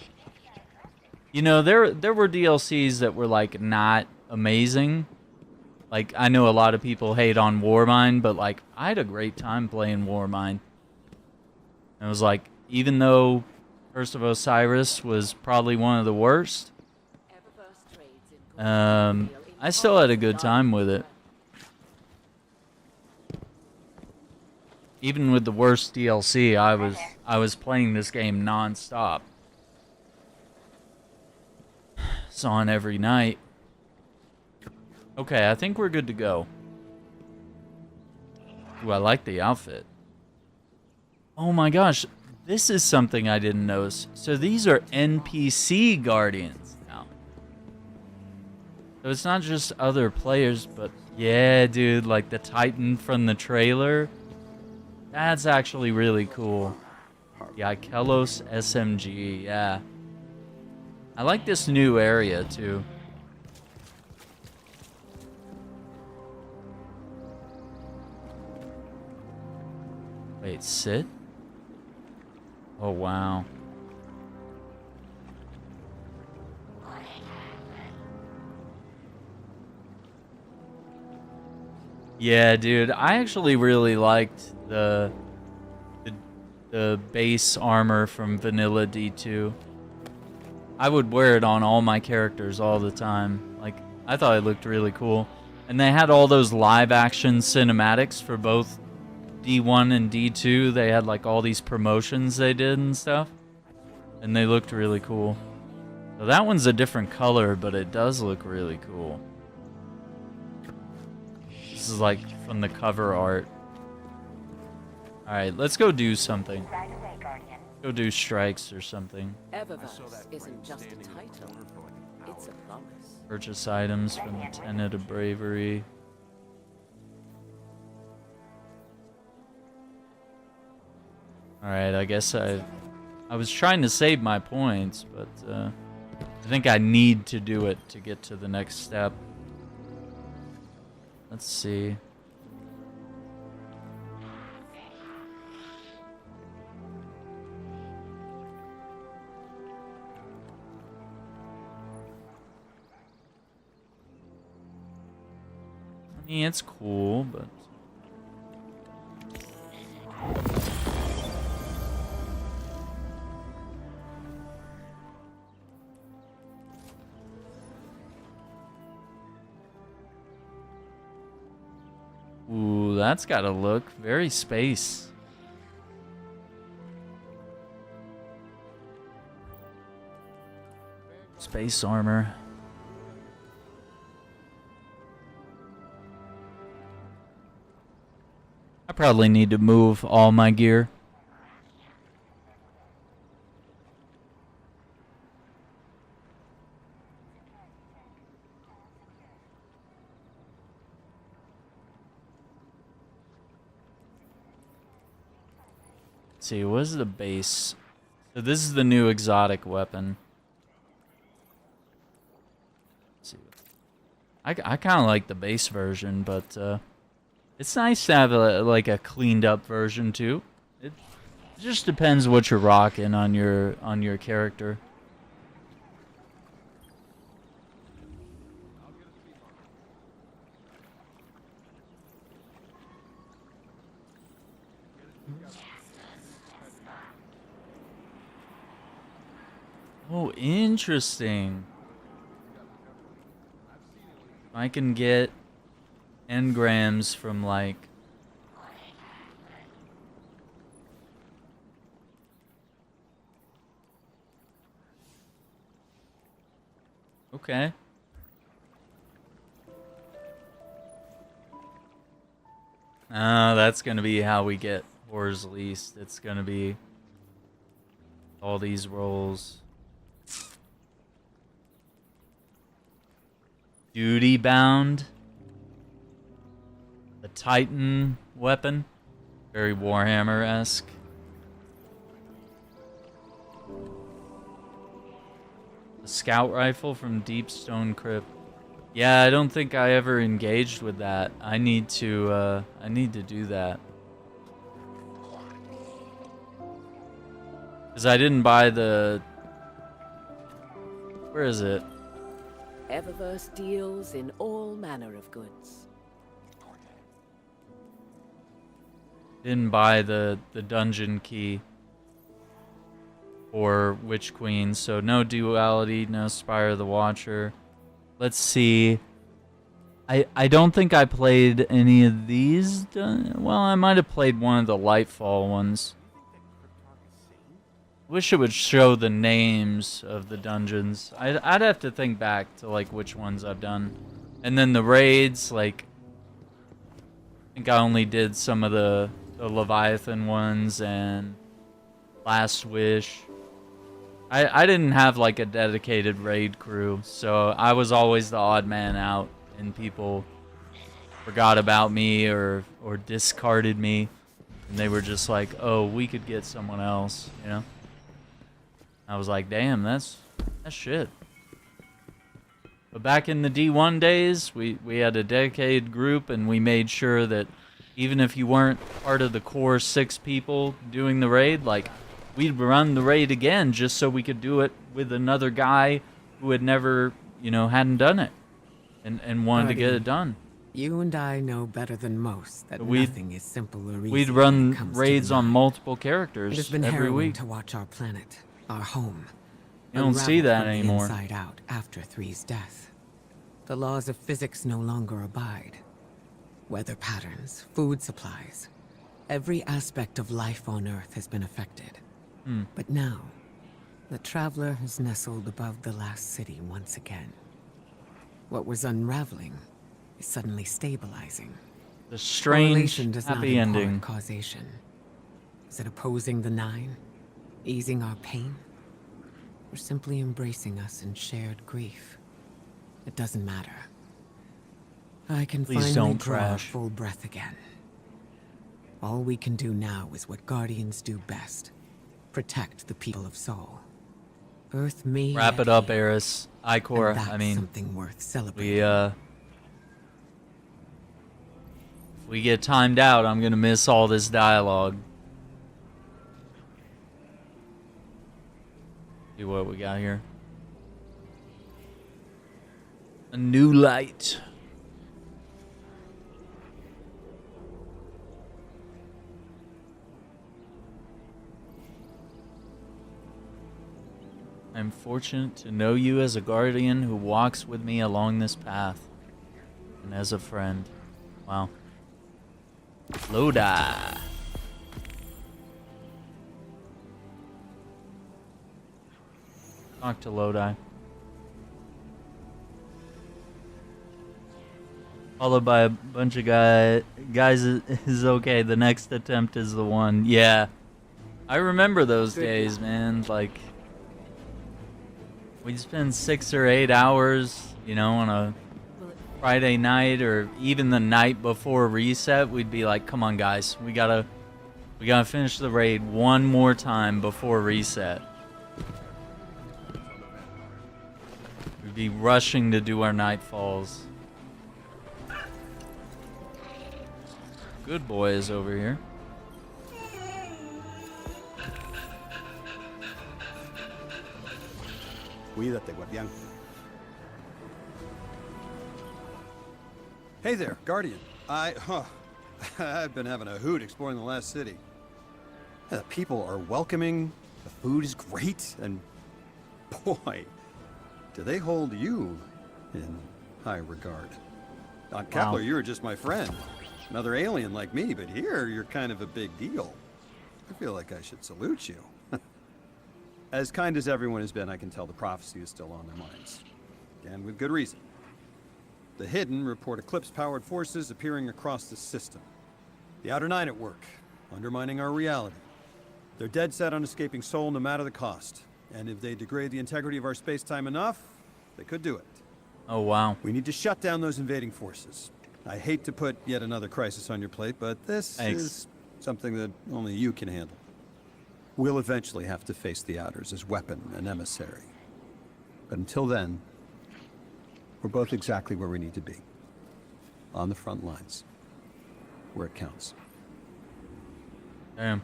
You know, there were DLCs that were like not amazing. Like I know a lot of people hate on Warmind, but like I had a great time playing Warmind. It was like, even though Curse of Osiris was probably one of the worst, I still had a good time with it. Even with the worst DLC, I was playing this game non-stop. It's on every night. Okay, I think we're good to go. Ooh, I like the outfit. Oh my gosh, this is something I didn't notice. So these are NPC guardians now. So it's not just other players, but yeah, dude, like the Titan from the trailer. That's actually really cool. Yeah, Kelos SMG, yeah. I like this new area, too. Wait, sit? Oh, wow. Yeah, dude, I actually really liked the base armor from Vanilla D2. I would wear it on all my characters all the time. Like, I thought it looked really cool. And they had all those live action cinematics for both D1 and D2. They had like all these promotions they did and stuff. And they looked really cool. So that one's a different color, but it does look really cool. This is like from the cover art. Alright, let's go do something. Go do strikes or something. Eververse isn't just a title, it's a promise. Purchase items from the Tenet of Bravery. Alright, I guess I was trying to save my points, but I think I need to do it to get to the next step. Let's see. I mean, it's cool, but... Ooh, that's gotta look very space. Space armor. I probably need to move all my gear. Let's see, what is the base? So this is the new exotic weapon. Let's see. I kind of like the base version, but it's nice to have like a cleaned up version too. It just depends what you're rocking on your character. Oh, interesting. I can get engrams from like okay. That's gonna be how we get Horror's Least. It's gonna be all these rolls. Duty bound. The Titan weapon. Very Warhammer-esque. The scout rifle from Deep Stone Crypt. Yeah, I don't think I ever engaged with that. I need to do that. Because I didn't buy the... Where is it? Eververse deals in all manner of goods. Didn't buy the dungeon key. Or Witch Queen, so no duality, no Spire of the Watcher. Let's see. I don't think I played any of these. Well, I might have played one of the Lightfall ones. Wish it would show the names of the dungeons. I'd have to think back to like which ones I've done. And then the raids, like I think I only did some of the Leviathan ones and Last Wish. I didn't have like a dedicated raid crew, so I was always the odd man out, and people forgot about me or discarded me, and they were just like, oh, we could get someone else, you know? I was like, damn, that's shit. But back in the D1 days, we had a dedicated group, and we made sure that even if you weren't part of the core 6 people doing the raid, like, we'd run the raid again just so we could do it with another guy who had never, you know, hadn't done it and wanted to get it done. You and I know better than most that We'd- nothing is simple or easy. We'd when run it comes to raids the on mind. multiple It has characters been every harrowing week. to watch our planet, our home. You don't see unravel that from the anymore. Inside out after 3's death. The laws of physics no longer abide. Weather patterns, food supplies. Every aspect of life on Earth has been affected. But now, the Traveler has nestled above the last city once again. What was unraveling is suddenly stabilizing. The strange, Correlation does not happy impart ending. causation. Is it opposing the 9? Easing our pain? Or simply embracing us in shared grief? It doesn't matter. I can Please finally don't draw a crash. full breath again. All we can do now is what Guardians do best. Protect the people of Sol. Earth may Wrap yet it up, heal, Eris. Icor, and that's I mean, something worth celebrating. if we get timed out, I'm gonna miss all this dialogue. See what we got here. A new light. I am fortunate to know you as a guardian who walks with me along this path, and as a friend. Wow. Lodi. Talk to Lodi. Followed by a bunch of guys is okay. The next attempt is the one. Yeah. I remember those days, man. Like, we'd spend 6 or 8 hours, you know, on a Friday night or even the night before reset. We'd be like, come on, guys. We gotta finish the raid one more time before reset. We'd be rushing to do our nightfalls. Good boy is over here. Cuídate, guardián. Hey there, Guardian. I've been having a hoot exploring the last city. Yeah, the people are welcoming, the food is great, and boy, do they hold you in high regard. On Kepler, you were just my friend. Another alien like me, but here, you're kind of a big deal. I feel like I should salute you. As kind as everyone has been, I can tell the prophecy is still on their minds. And with good reason. The Hidden report eclipse-powered forces appearing across the system. The Outer Nine at work, undermining our reality. They're dead set on escaping Sol no matter the cost. And if they degrade the integrity of our space-time enough, they could do it. Oh, wow. We need to shut down those invading forces. I hate to put yet another crisis on your plate, but this is something that only you can handle. We'll eventually have to face the Outers as weapon and emissary. But until then, we're both exactly where we need to be. On the front lines. Where it counts. Damn.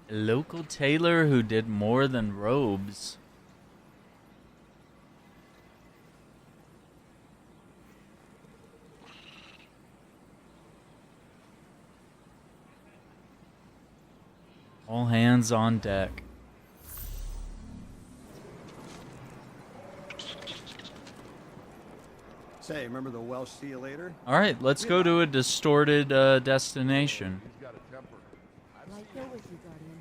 A local tailor who did more than robes. All hands on deck. Say, remember the Welsh see you later? All right, let's go to a distorted destination. Right there with you, Guardian.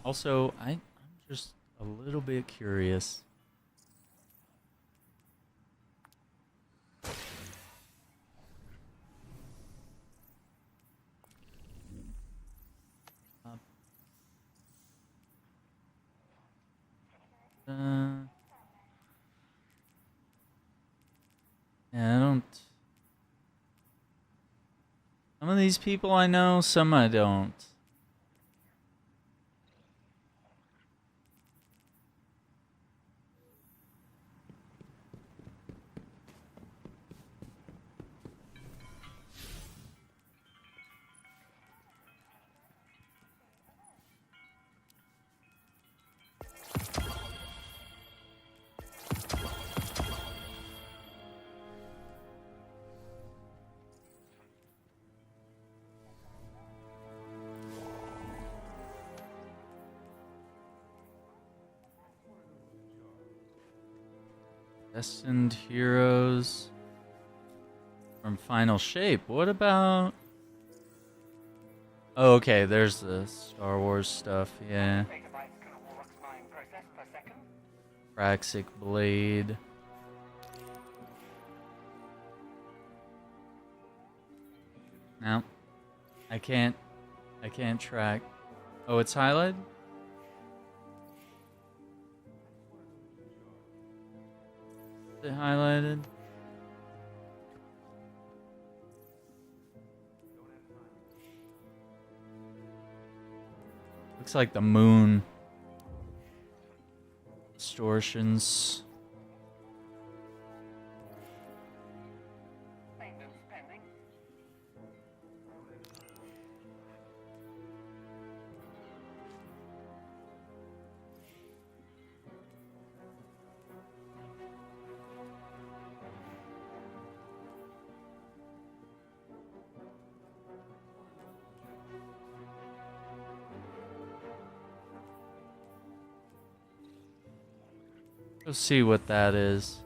Also, I'm just a little bit curious. Yeah, I don't. Some of these people I know, some I don't. Destined heroes from Final Shape. What about... Oh, okay, there's the Star Wars stuff, yeah. Praxic Blade. No. I can't track. Oh, it's highlighted? Is it highlighted? Looks like the moon. Distortions. Let's see what that is.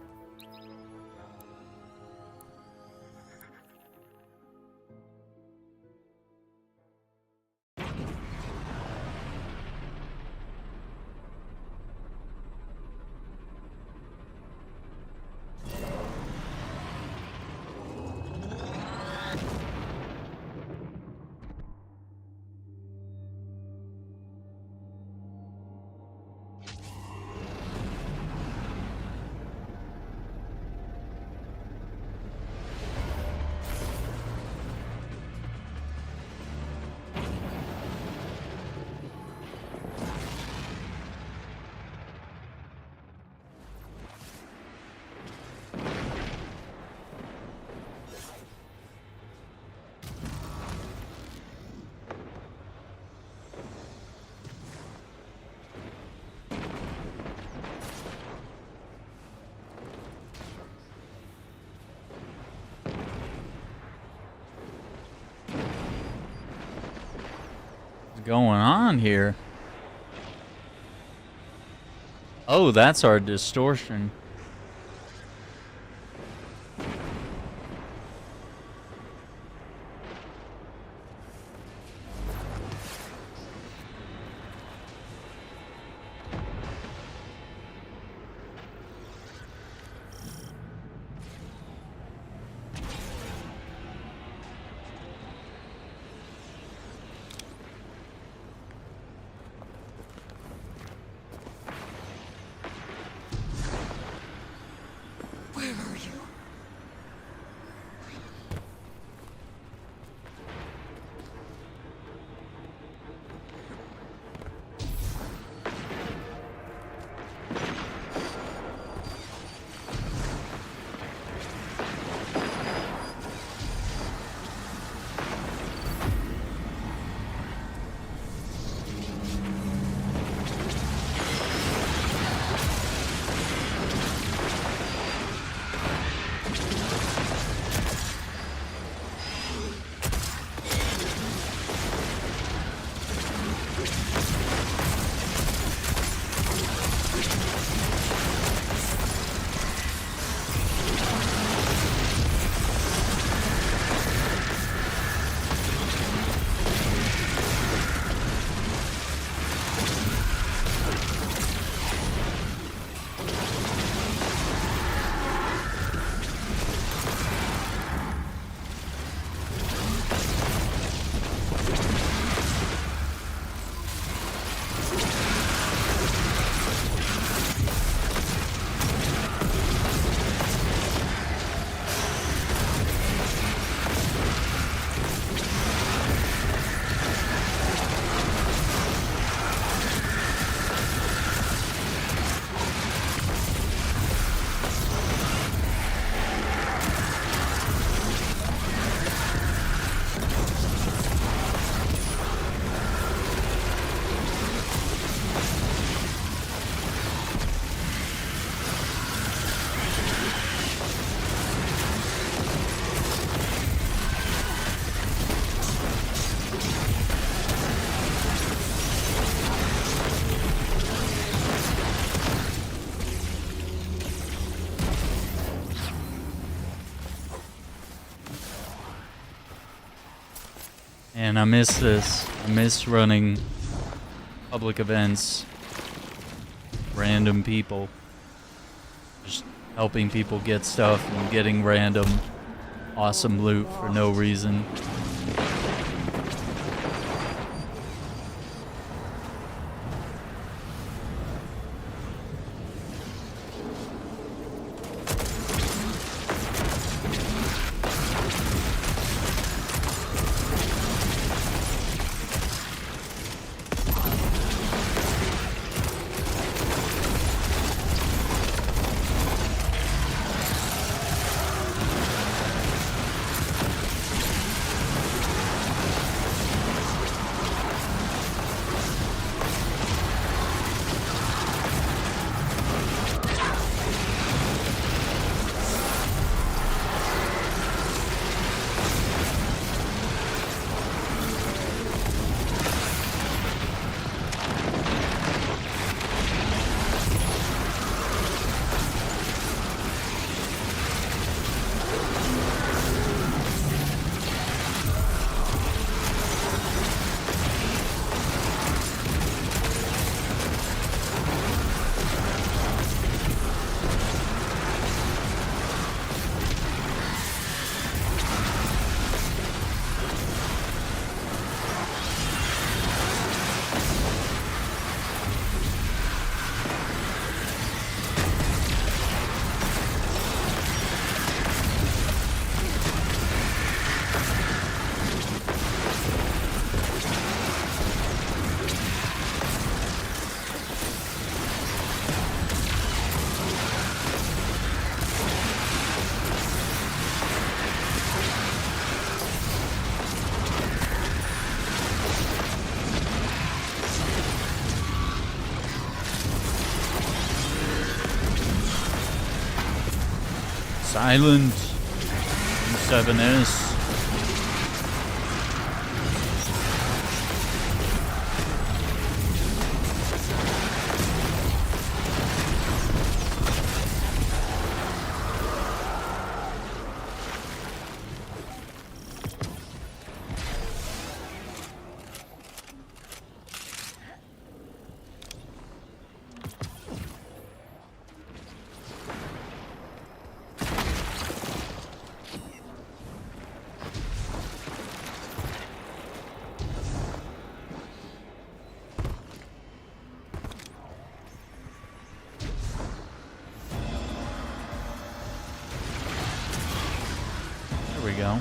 What's going on here? Oh, that's our distortion. Where are you? And I miss this. I miss running public events. Random people. Just helping people get stuff and getting random awesome loot for no reason. Silent 7S. There we go.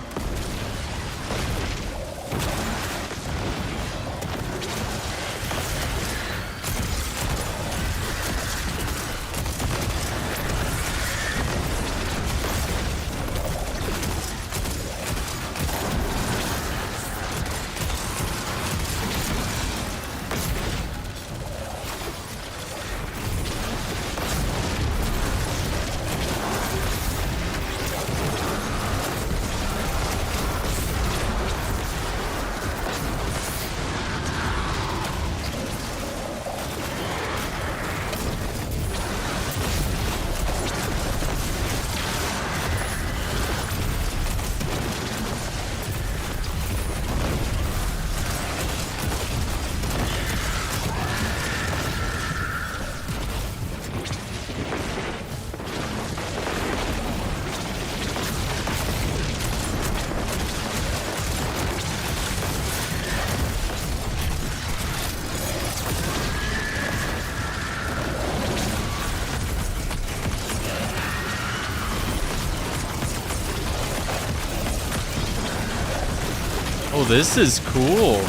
Oh, this is cool.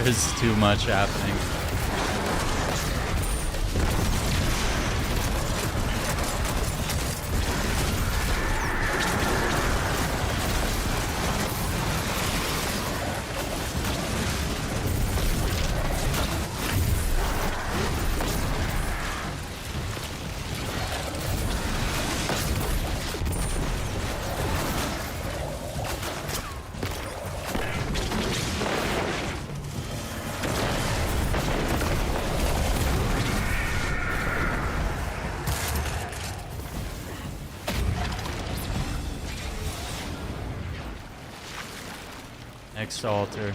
There's too much happening. Next altar.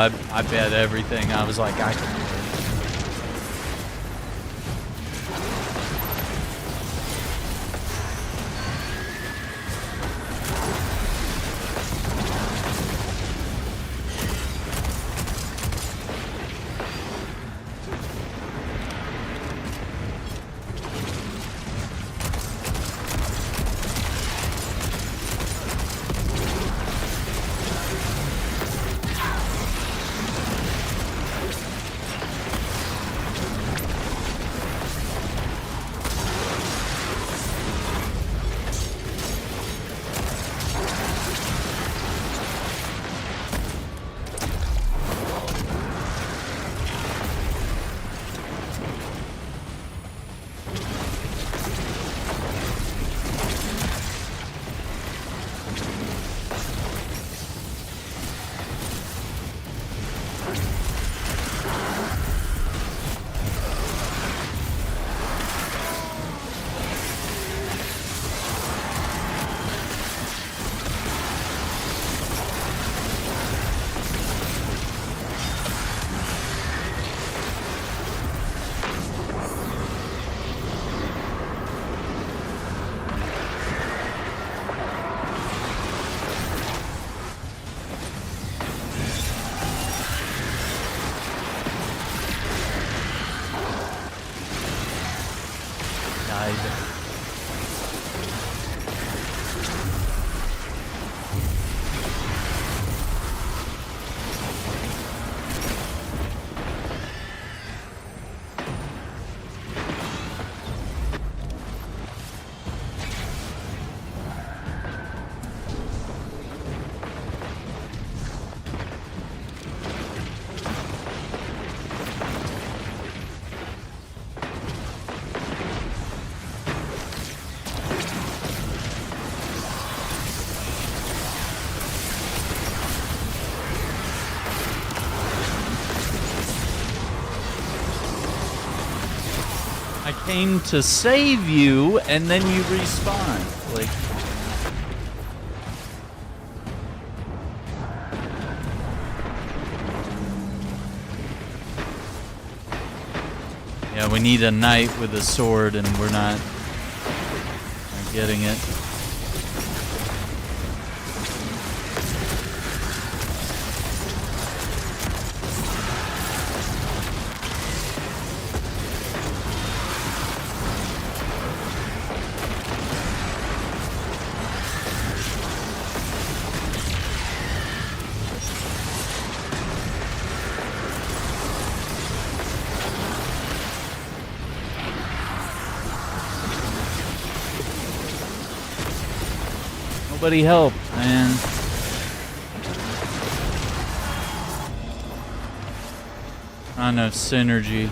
I bet everything. I was like, I can do it. I came to save you, and then you respawn. Like, yeah, we need a knight with a sword, and we're not getting it. Nobody helped, man. Not enough synergy.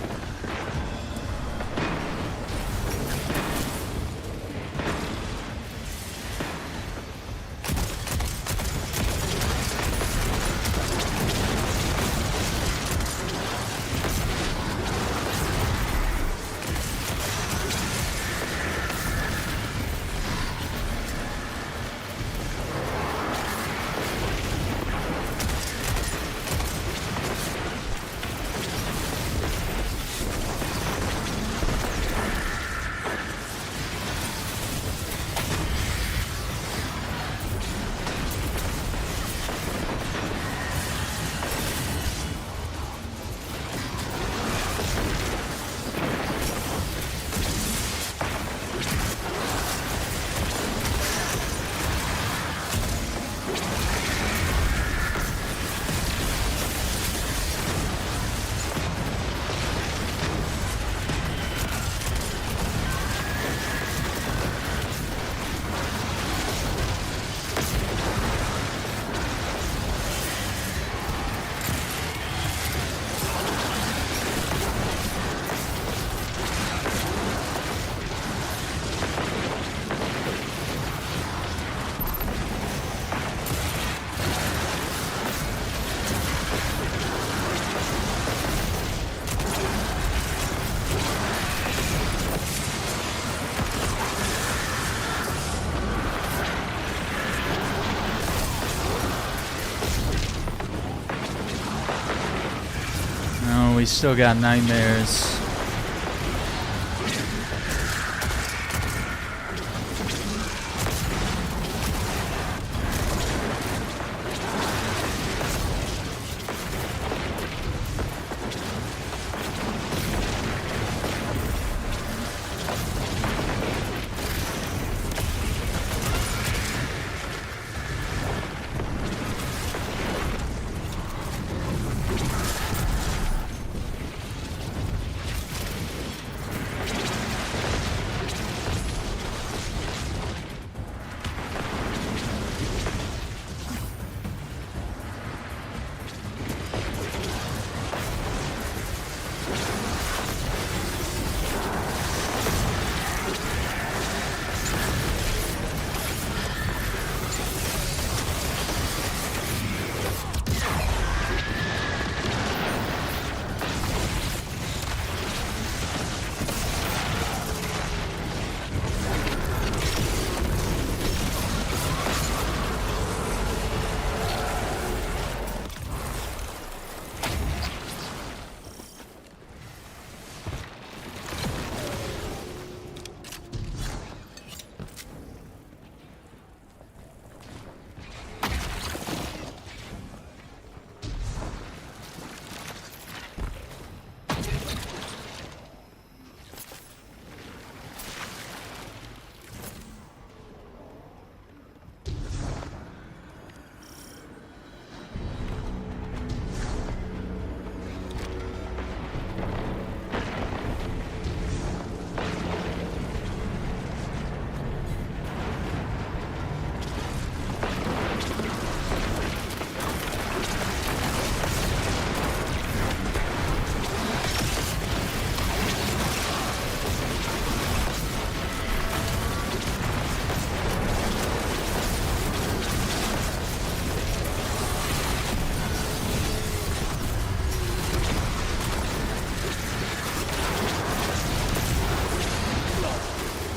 we still got nightmares.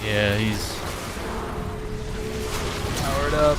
Yeah, he's powered up.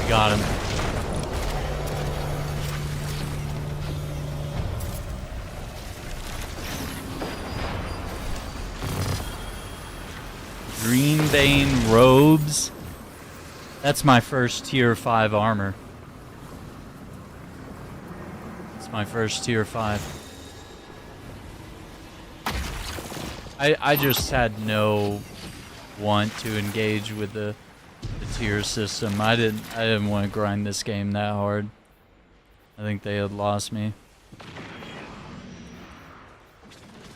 Got him. Greenbane robes. That's my first tier 5 armor. It's my first tier 5. I just had no want to engage with the tier system. I didn't want to grind this game that hard. I think they had lost me.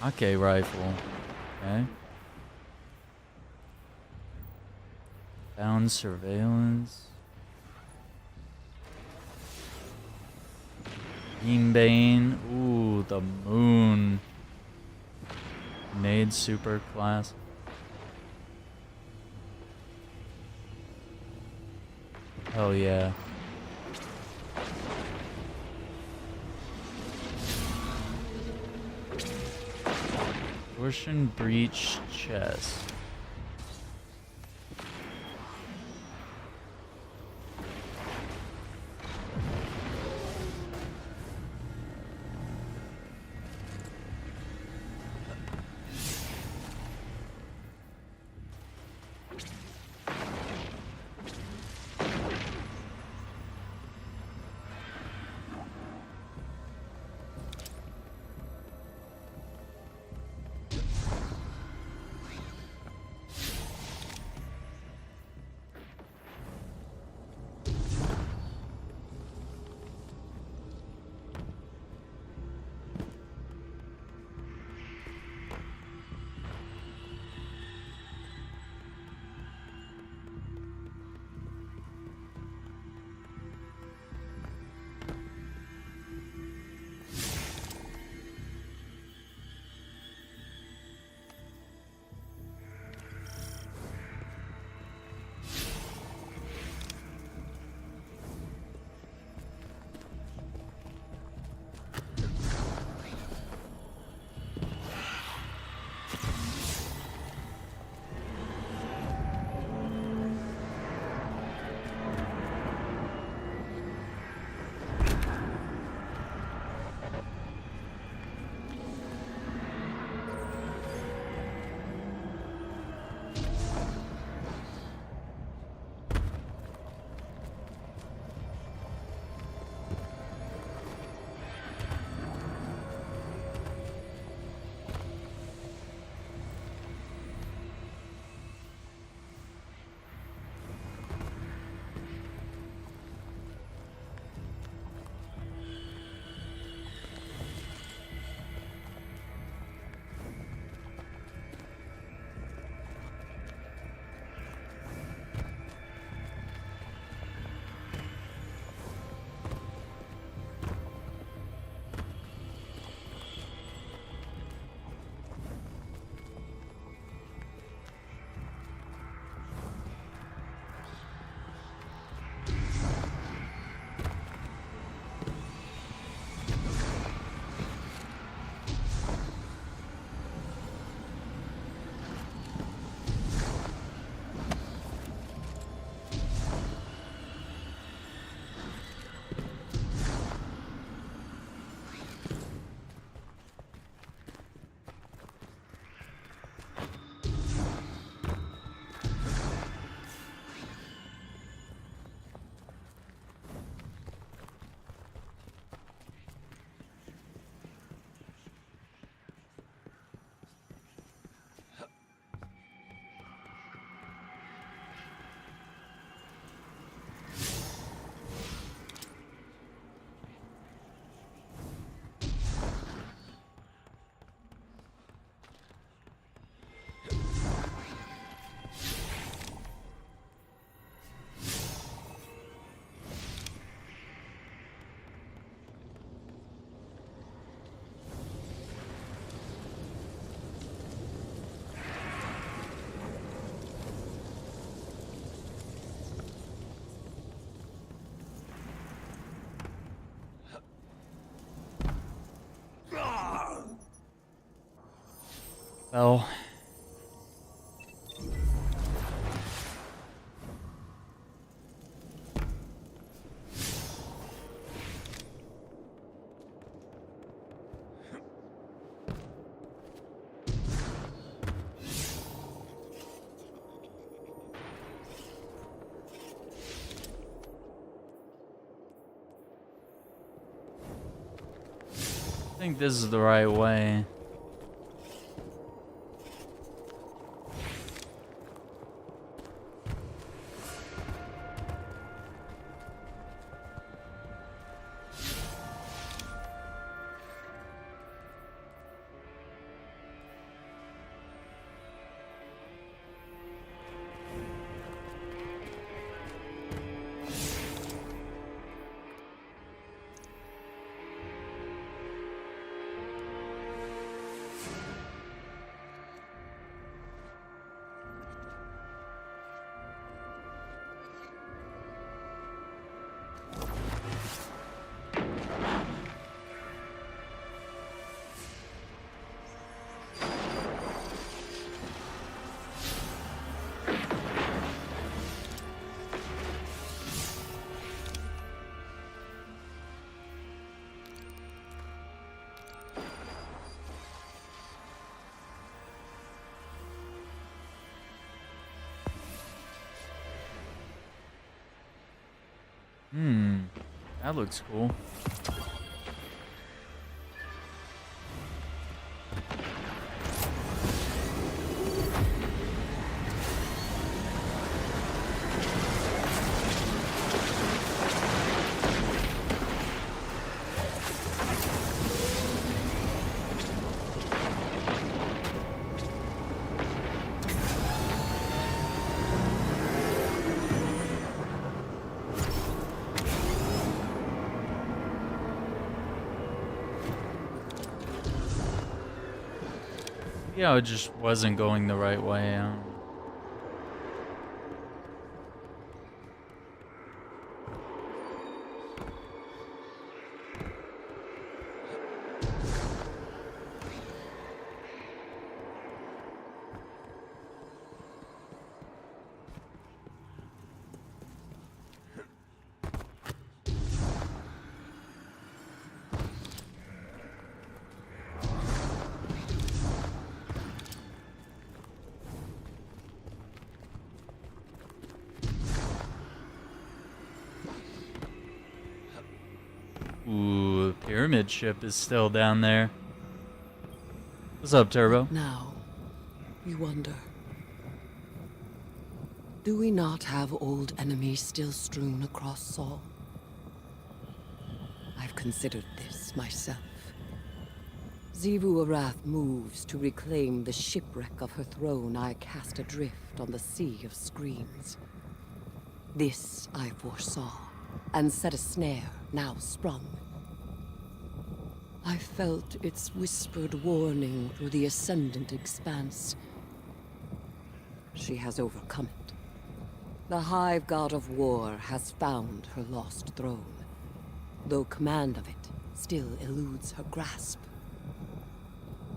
Okay, rifle. Okay. Bound surveillance. Beanbane. Ooh, the moon. Made super class. Oh yeah. Torsion breach chest. Well, I think this is the right way. That looks cool. Yeah, it just wasn't going the right way. Ooh, pyramid ship is still down there. What's up, Turbo? Now, you wonder. Do we not have old enemies still strewn across Saul? I've considered this myself. Xivu Arath moves to reclaim the shipwreck of her throne I cast adrift on the Sea of Screams. This I foresaw, and set a snare now sprung. I felt its whispered warning through the ascendant expanse. She has overcome it. The Hive God of War has found her lost throne, though command of it still eludes her grasp.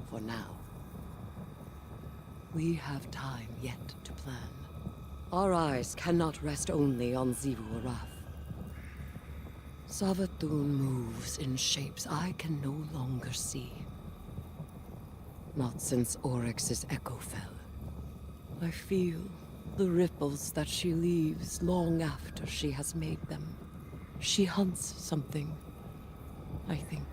For now. We have time yet to plan. Our eyes cannot rest only on Xivu Arath. Savathun moves in shapes I can no longer see. Not since Oryx's echo fell. I feel the ripples that she leaves long after she has made them. She hunts something, I think.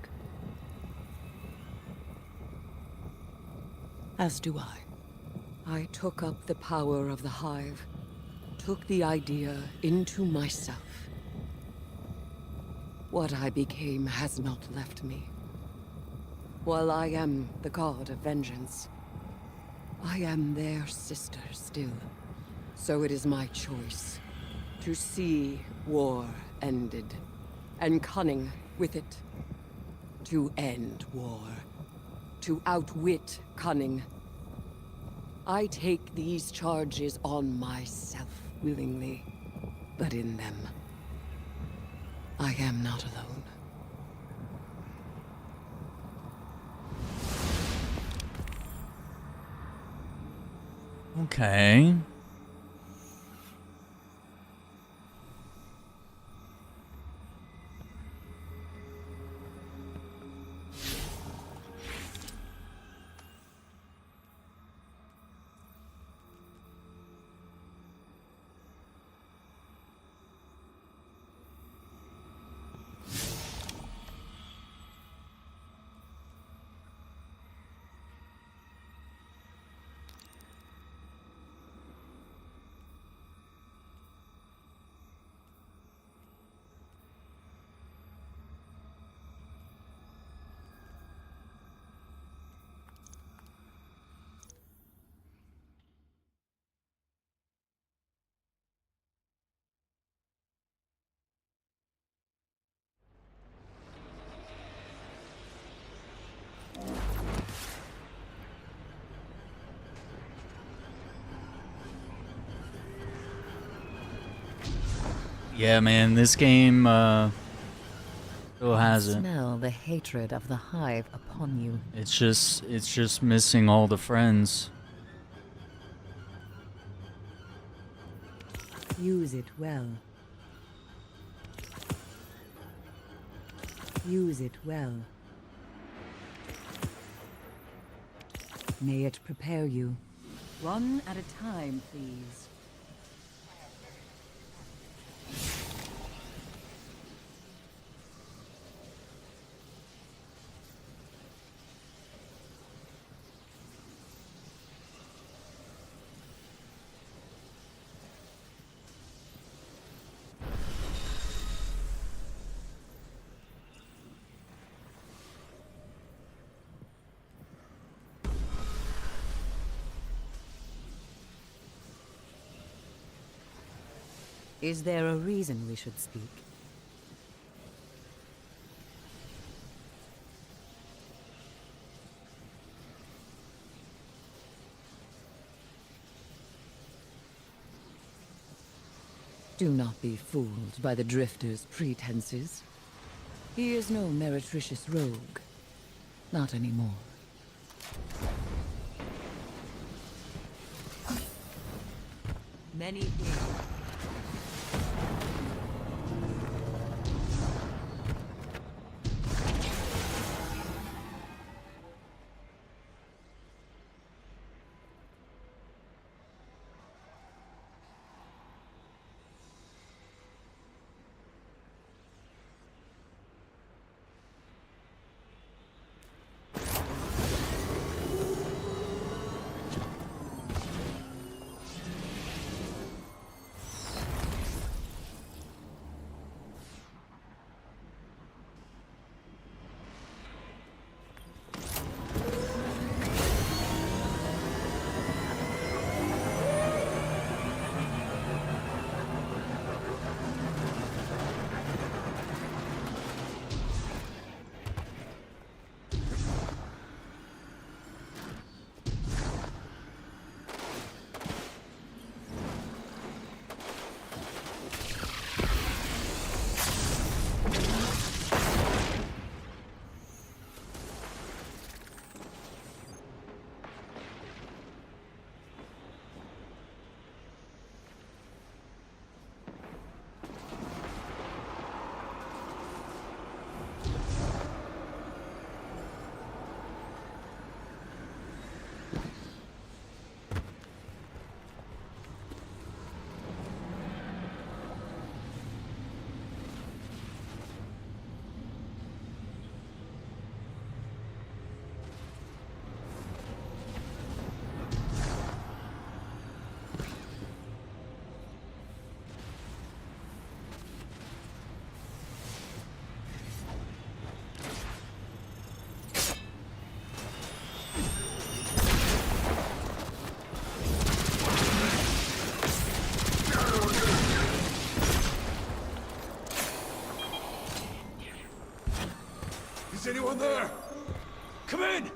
As do I. I took up the power of the Hive, took the idea into myself. What I became has not left me. While I am the god of vengeance, I am their sister still. So it is my choice to see war ended, and cunning with it. To end war. To outwit cunning. I take these charges on myself willingly, but in them, I am not alone. Okay. Yeah, man, this game still has it. Smell the hatred of the Hive upon you. It's just missing all the friends. Use it well. Use it well. May it prepare you. One at a time, please. Is there a reason we should speak? Do not be fooled by the Drifter's pretenses. He is no meretricious rogue. Not anymore. Many things. Is anyone there? Come in!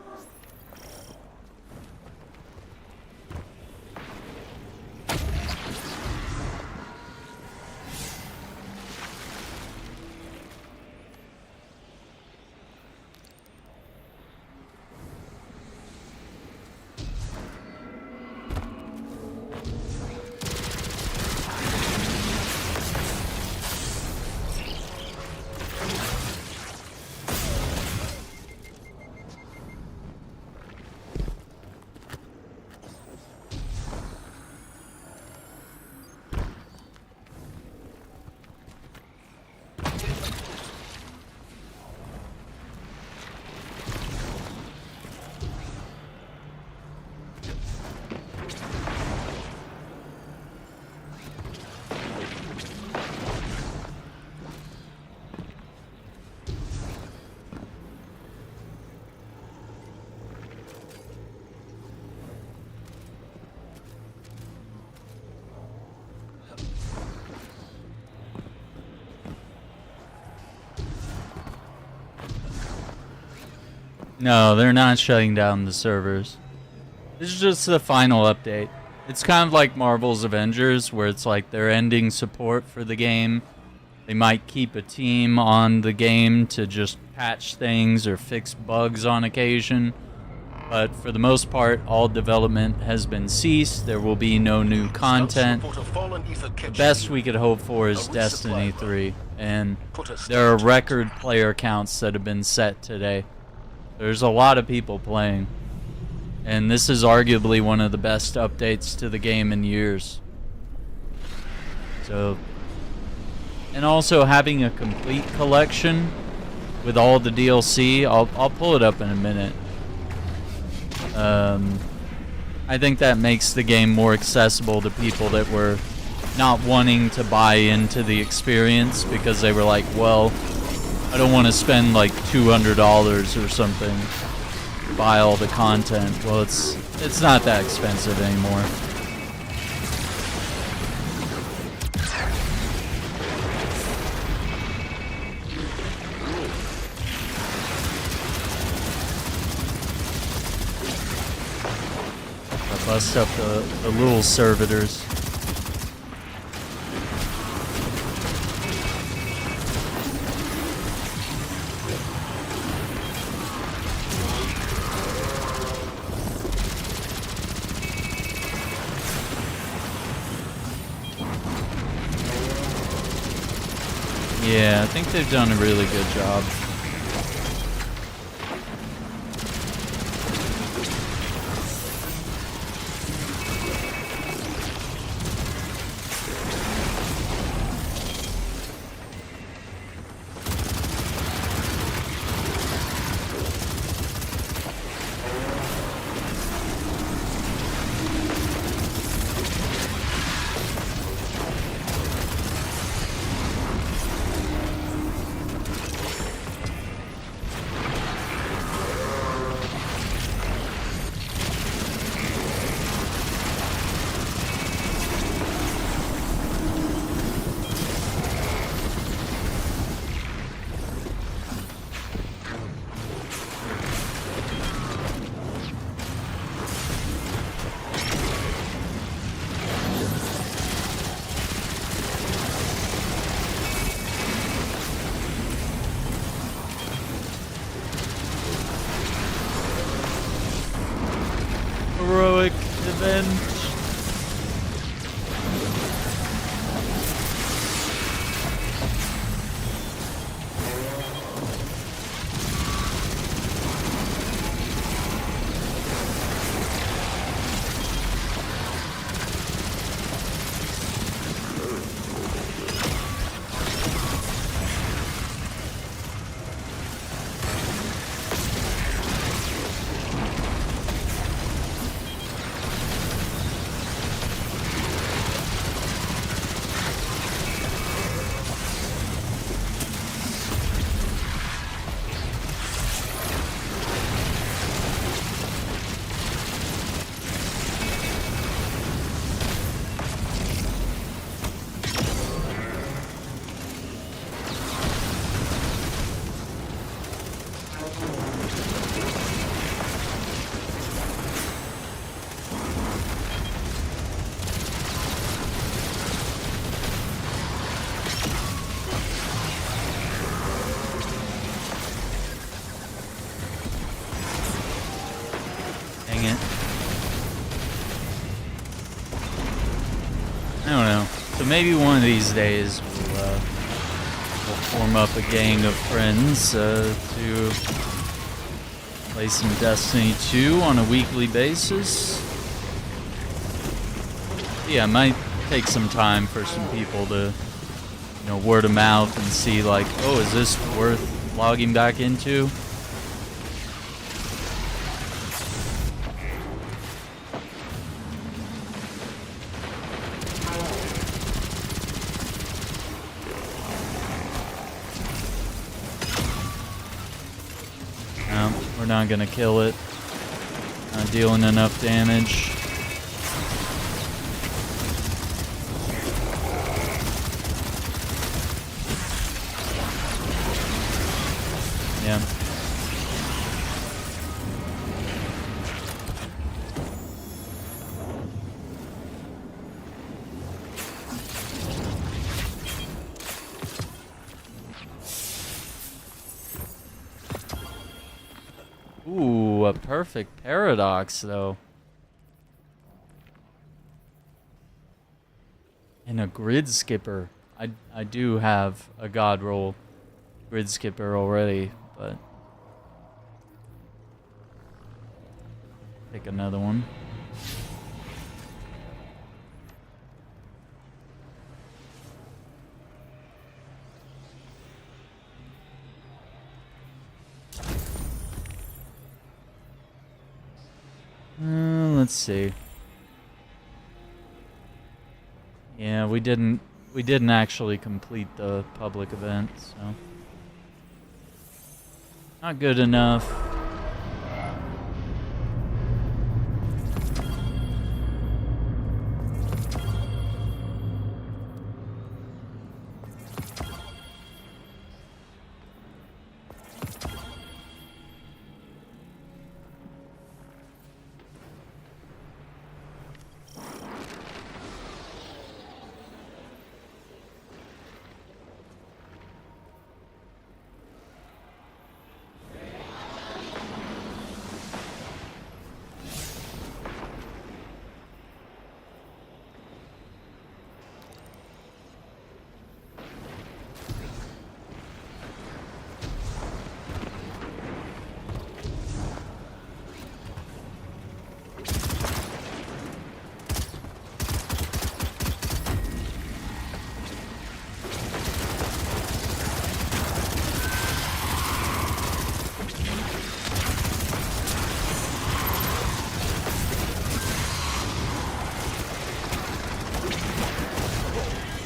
No, they're not shutting down the servers. This is just the final update. It's kind of like Marvel's Avengers, where it's like they're ending support for the game. They might keep a team on the game to just patch things or fix bugs on occasion. But for the most part, all development has been ceased. There will be no new content. The best we could hope for is Destiny 3. And there are record player counts that have been set today. There's a lot of people playing. And this is arguably one of the best updates to the game in years. So, and also having a complete collection with all the DLC, I'll pull it up in a minute. I think that makes the game more accessible to people that were not wanting to buy into the experience because they were like, well, I don't want to spend like $200 or something to buy all the content. Well, it's not that expensive anymore. Bust up the little servitors. Yeah, I think they've done a really good job. Heroic event. Dang it. I don't know. So maybe one of these days we'll form up a gang of friends to play some Destiny 2 on a weekly basis. Yeah, it might take some time for some people to, word of mouth and see like, oh, is this worth logging back into? No, we're not gonna kill it. Not dealing enough damage. Yeah. Ooh, a perfect paradox, though. And a grid skipper. I do have a god roll grid skipper already, but pick another one. Let's see. Yeah, we didn't actually complete the public event, so not good enough.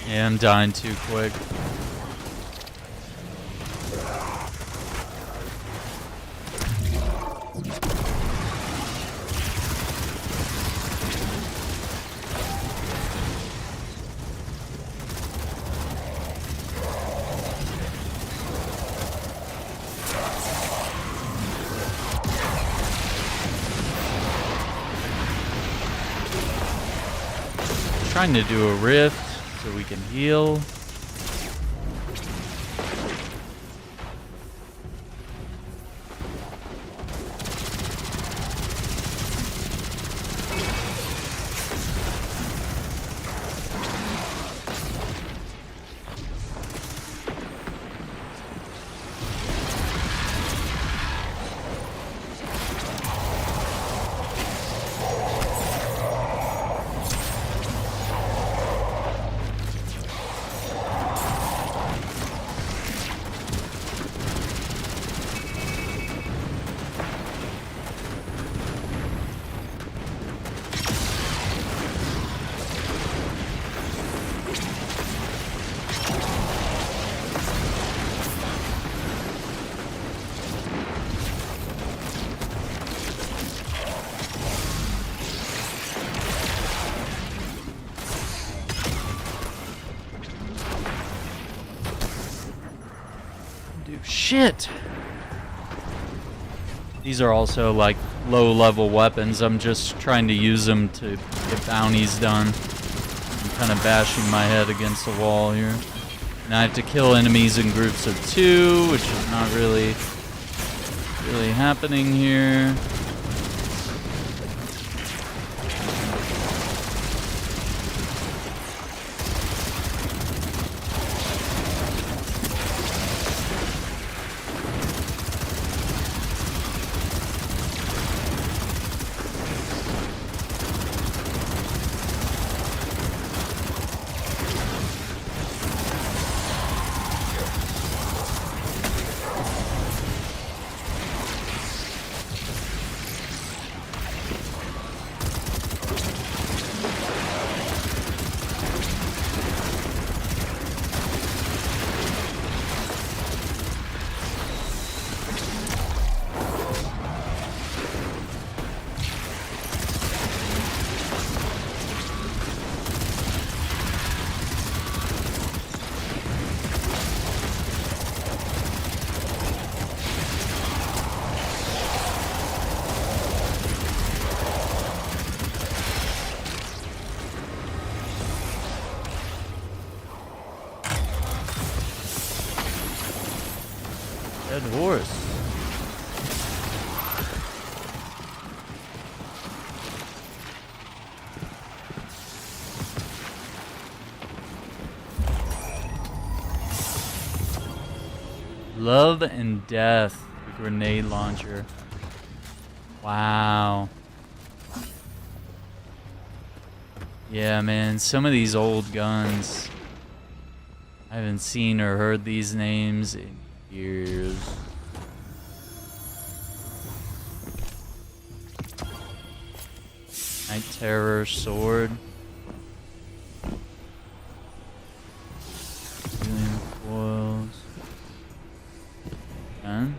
Yeah, I'm dying too quick. Trying to do a rift so we can heal. Shit! These are also like low-level weapons. I'm just trying to use them to get bounties done. I'm kind of bashing my head against the wall here. And I have to kill enemies in groups of 2, which is not really happening here. Dead horse. Love and Death, the grenade launcher. Wow. Yeah, man, some of these old guns, I haven't seen or heard these names in years. Night Terror sword. Helium coils. Gun.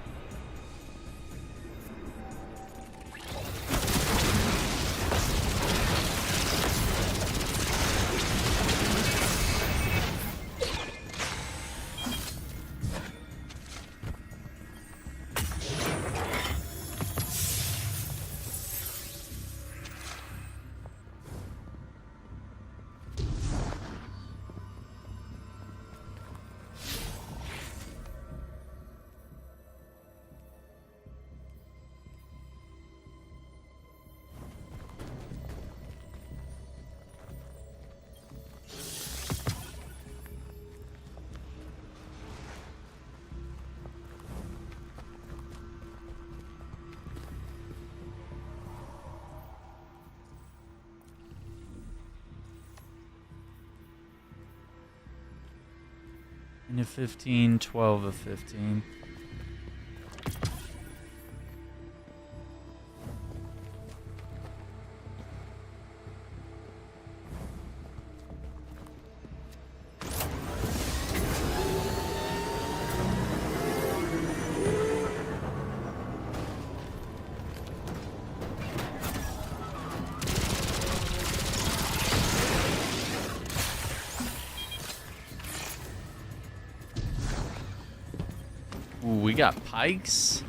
And a 15, 12 of 15. Ooh, we got pikes.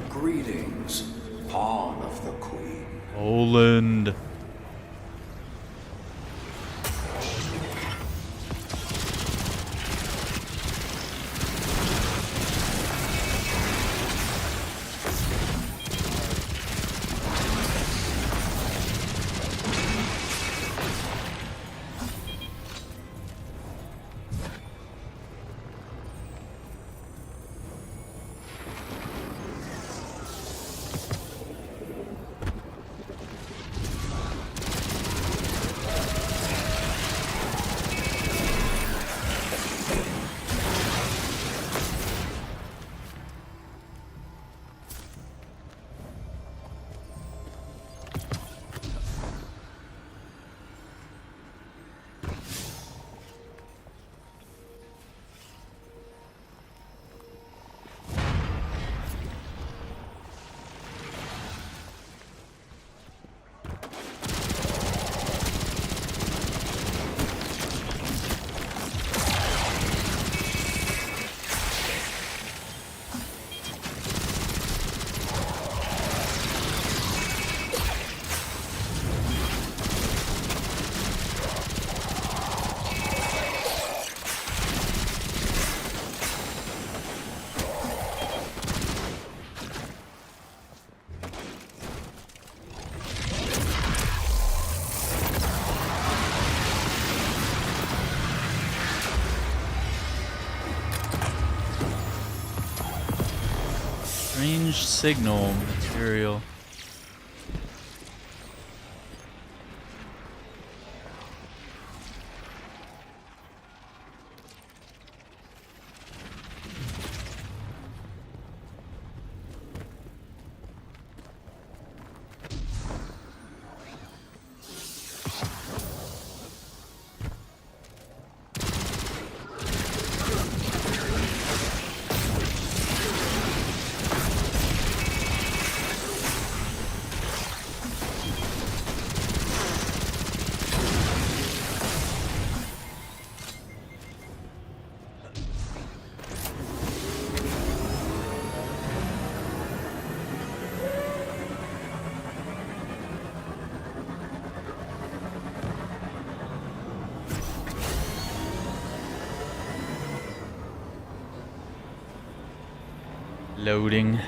Greetings, Pawn of the Queen. Poland. Strange signal material. Loading.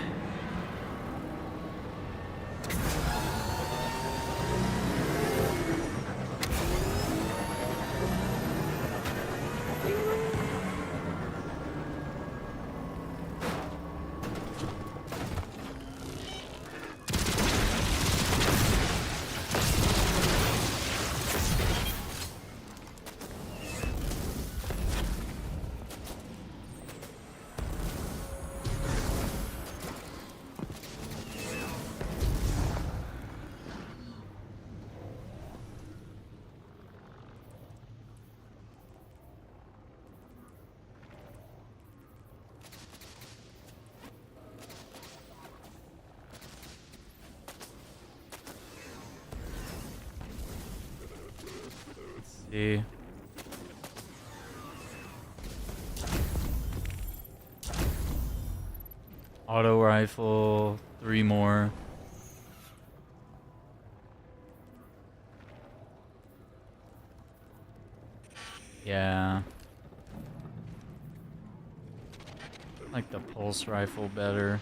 See. Auto rifle, 3 more. Yeah. I like the pulse rifle better.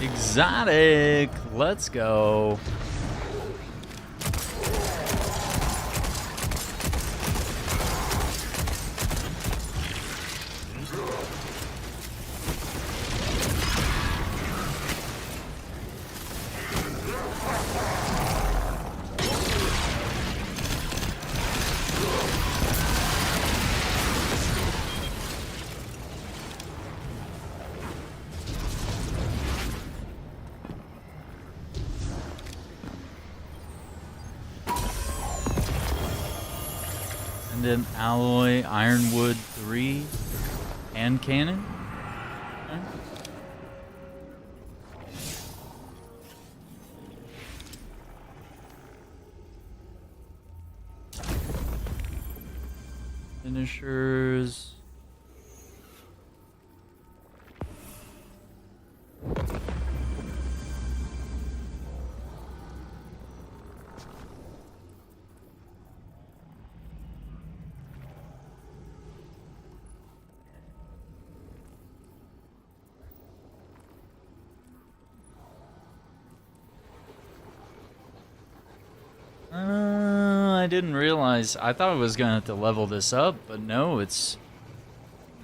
Exotic. Let's go. And then alloy, ironwood 3, and cannon. Okay. Finishers. I didn't realize. I thought I was gonna have to level this up, but no, it's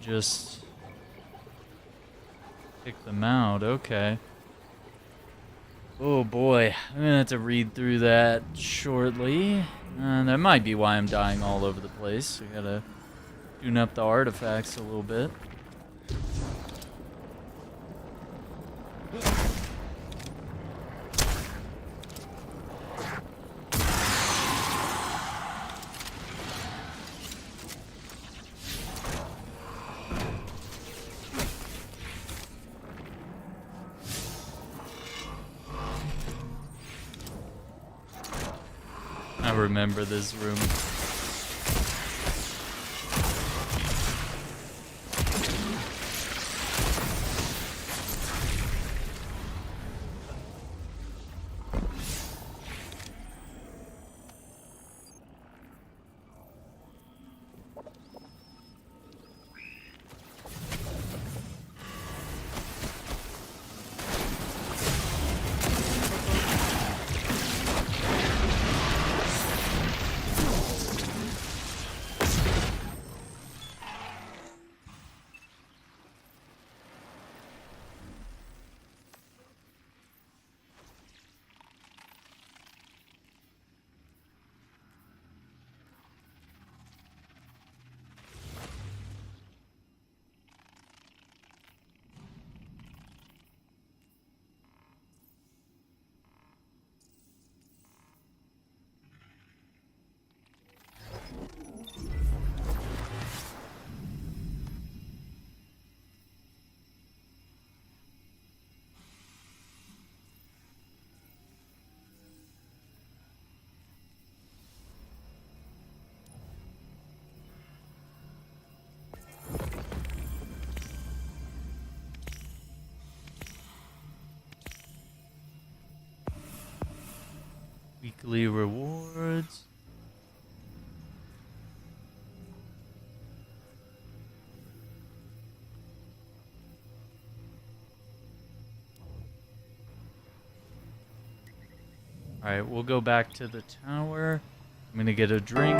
just pick them out. Okay. Oh boy, I'm gonna have to read through that shortly. That might be why I'm dying all over the place. I gotta tune up the artifacts a little bit. I remember this room. Weekly rewards. Alright, we'll go back to the tower. I'm gonna get a drink.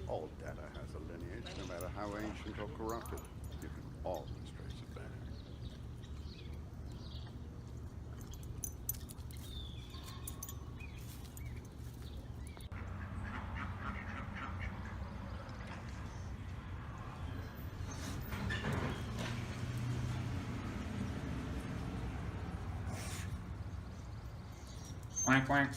All data has a lineage, no matter how ancient or corrupted. You can always trace it back. Quack, quack.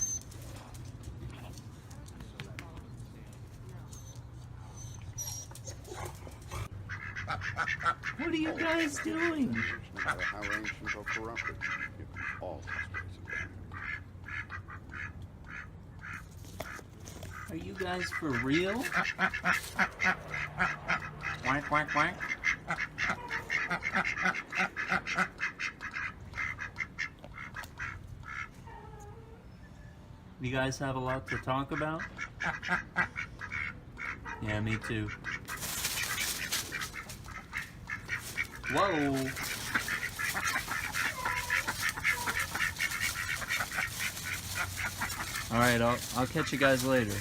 What are you guys doing? No matter how ancient or corrupted, you can always trace it back. Are you guys for real? Quack, quack, quack. You guys have a lot to talk about? Yeah, me too. Whoa! Alright, I'll catch you guys later.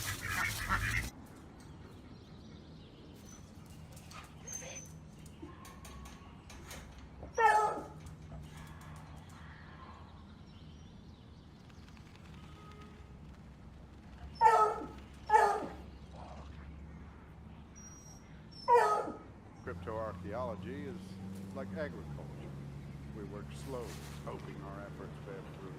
Cryptoarchaeology is like agriculture. We work slowly, hoping our efforts bear fruit.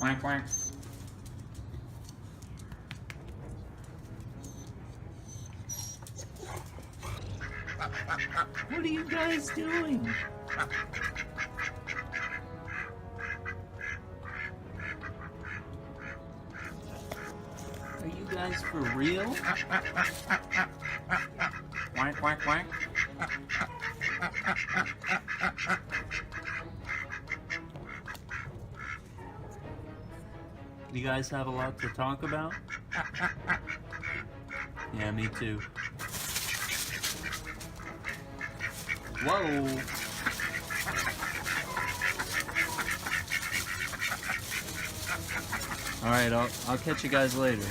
Quack, quack. What are you guys doing? Are you guys for real? Quack, quack, quack. You guys have a lot to talk about? Yeah, me too. Whoa! Alright, I'll catch you guys later.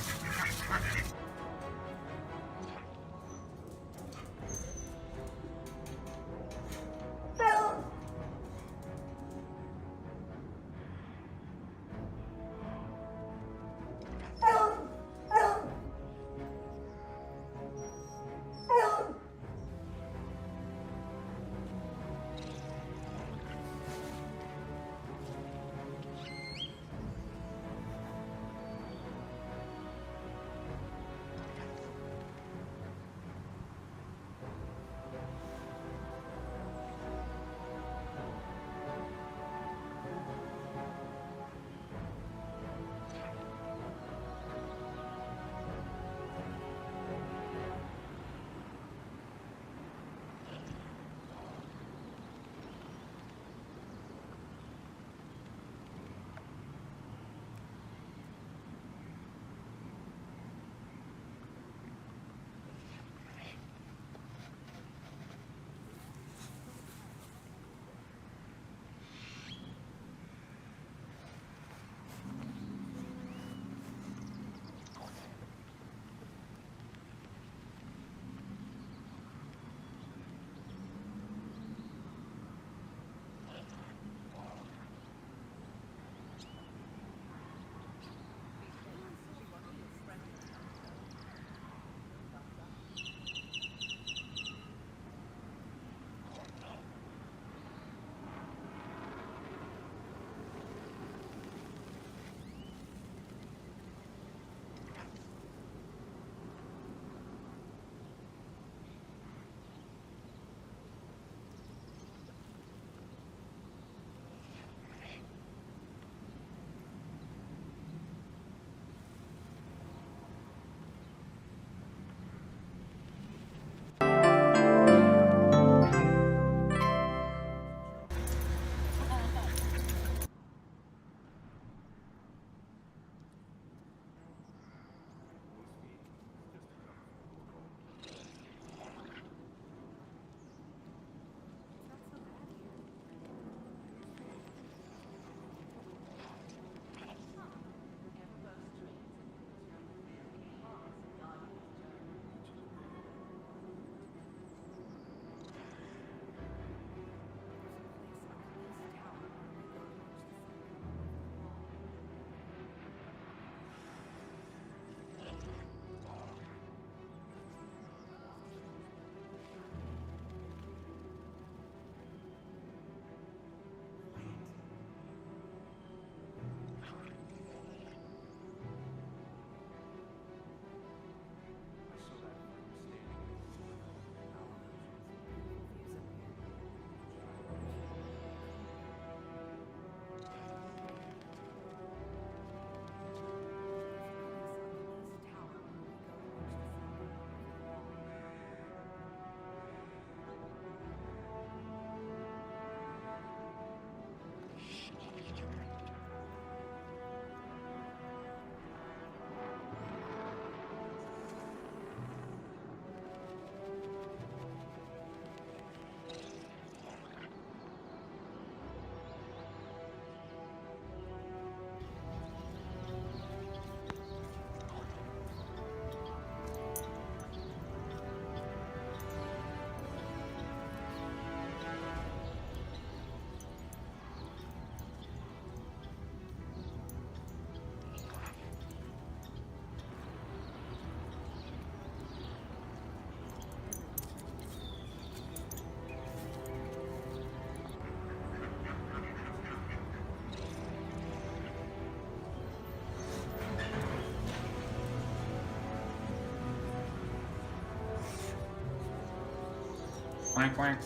Quack, quack.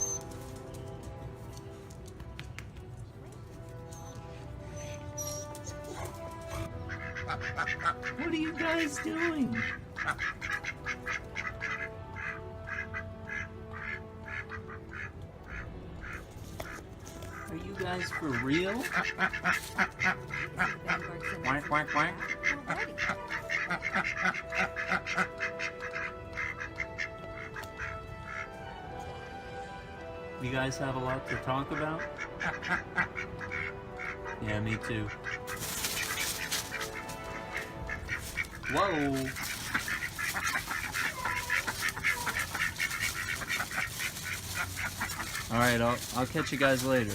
What are you guys doing? Are you guys for real? Quack, quack, quack. You guys have a lot to talk about? Yeah, me too. Whoa! Alright, I'll catch you guys later.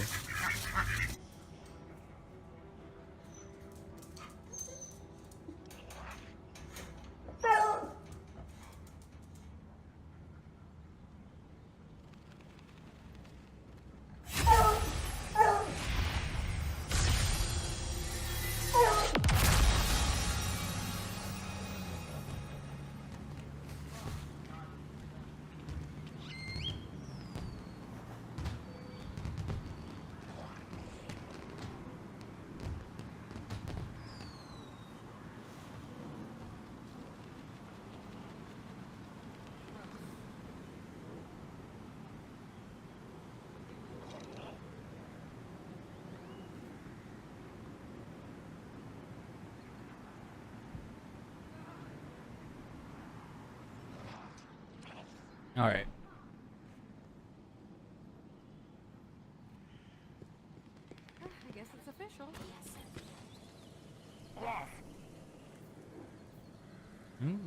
All right. I guess it's official.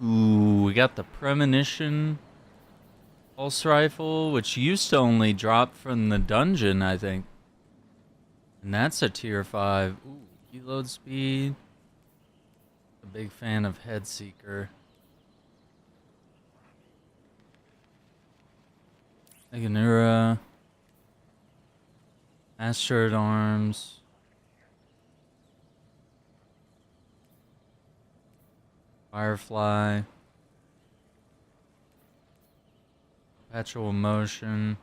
Ooh, we got the premonition pulse rifle, which used to only drop from the dungeon, I think. And that's a tier 5. Ooh, reload speed. A big fan of Head Seeker. Meganura. Asteroid Arms. Firefly. Perpetual Motion.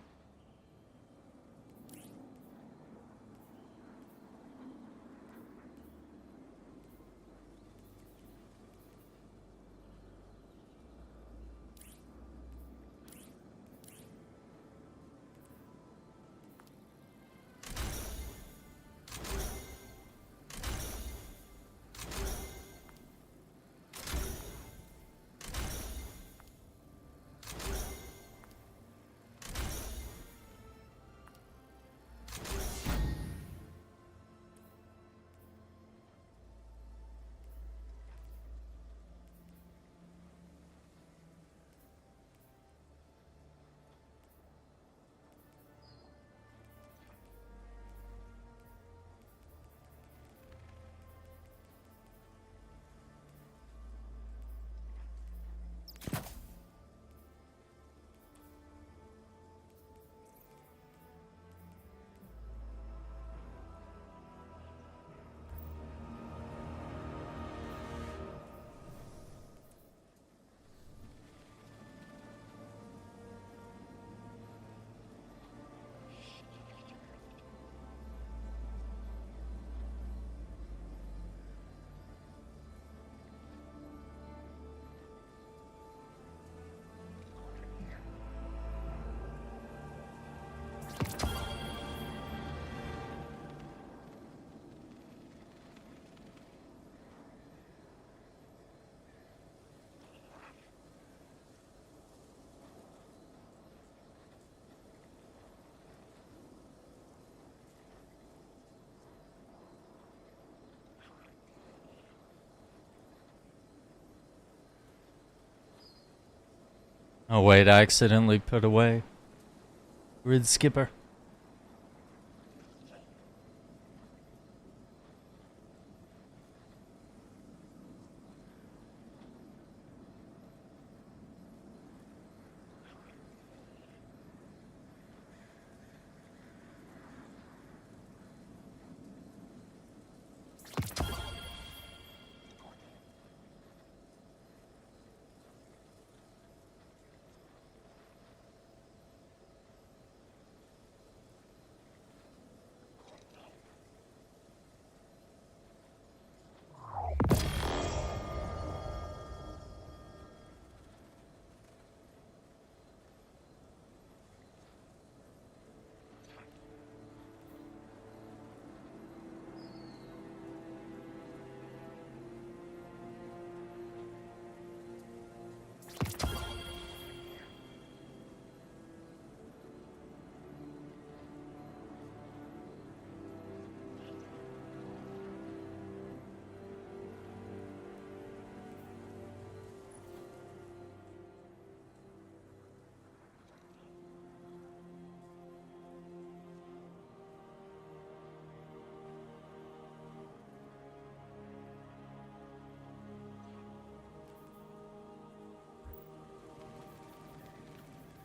Oh wait, I accidentally put away Grid Skipper.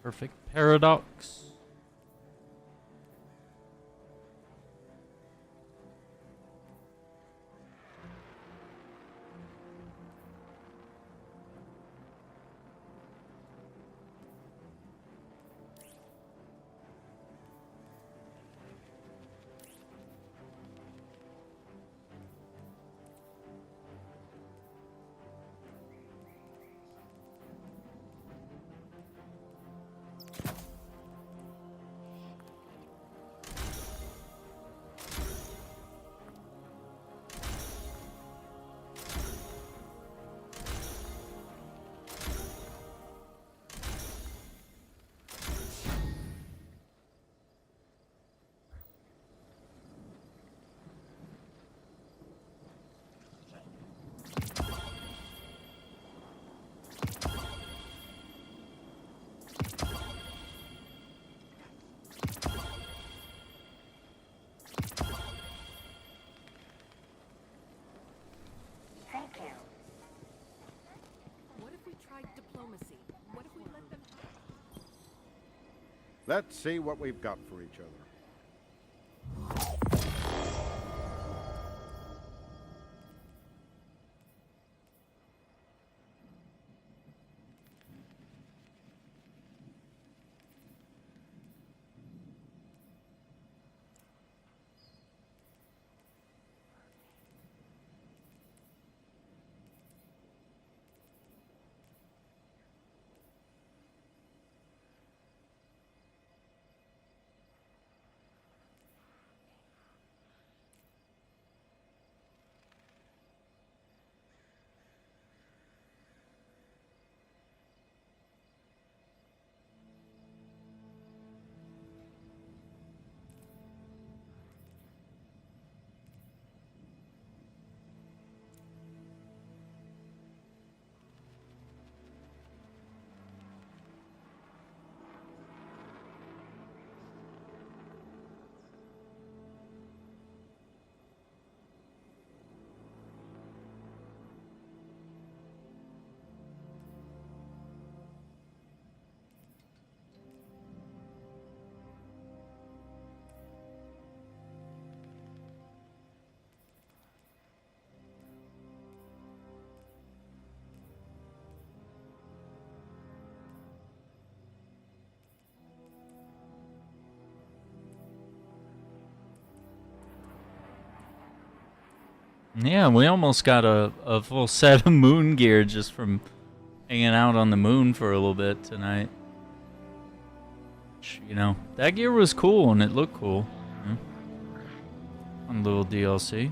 Perfect paradox. What if we tried diplomacy? What if we let them... Let's see what we've got for each other. Yeah, we almost got a full set of moon gear just from hanging out on the moon for a little bit tonight. You know, that gear was cool and it looked cool. Yeah. Fun little DLC.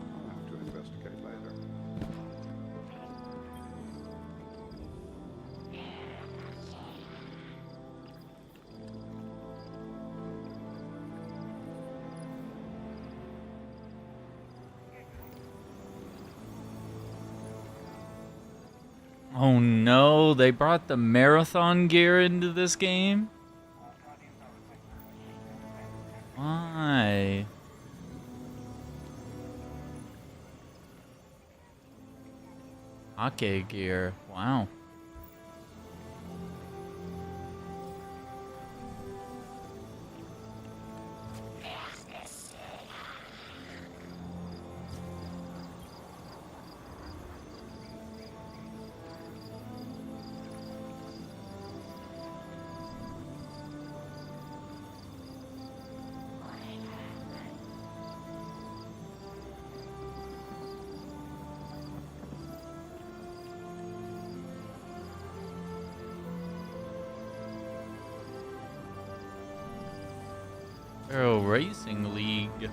I'll have to investigate later. Oh no, they brought the marathon gear into this game? Why? Hockey gear, wow. Arrow Racing League.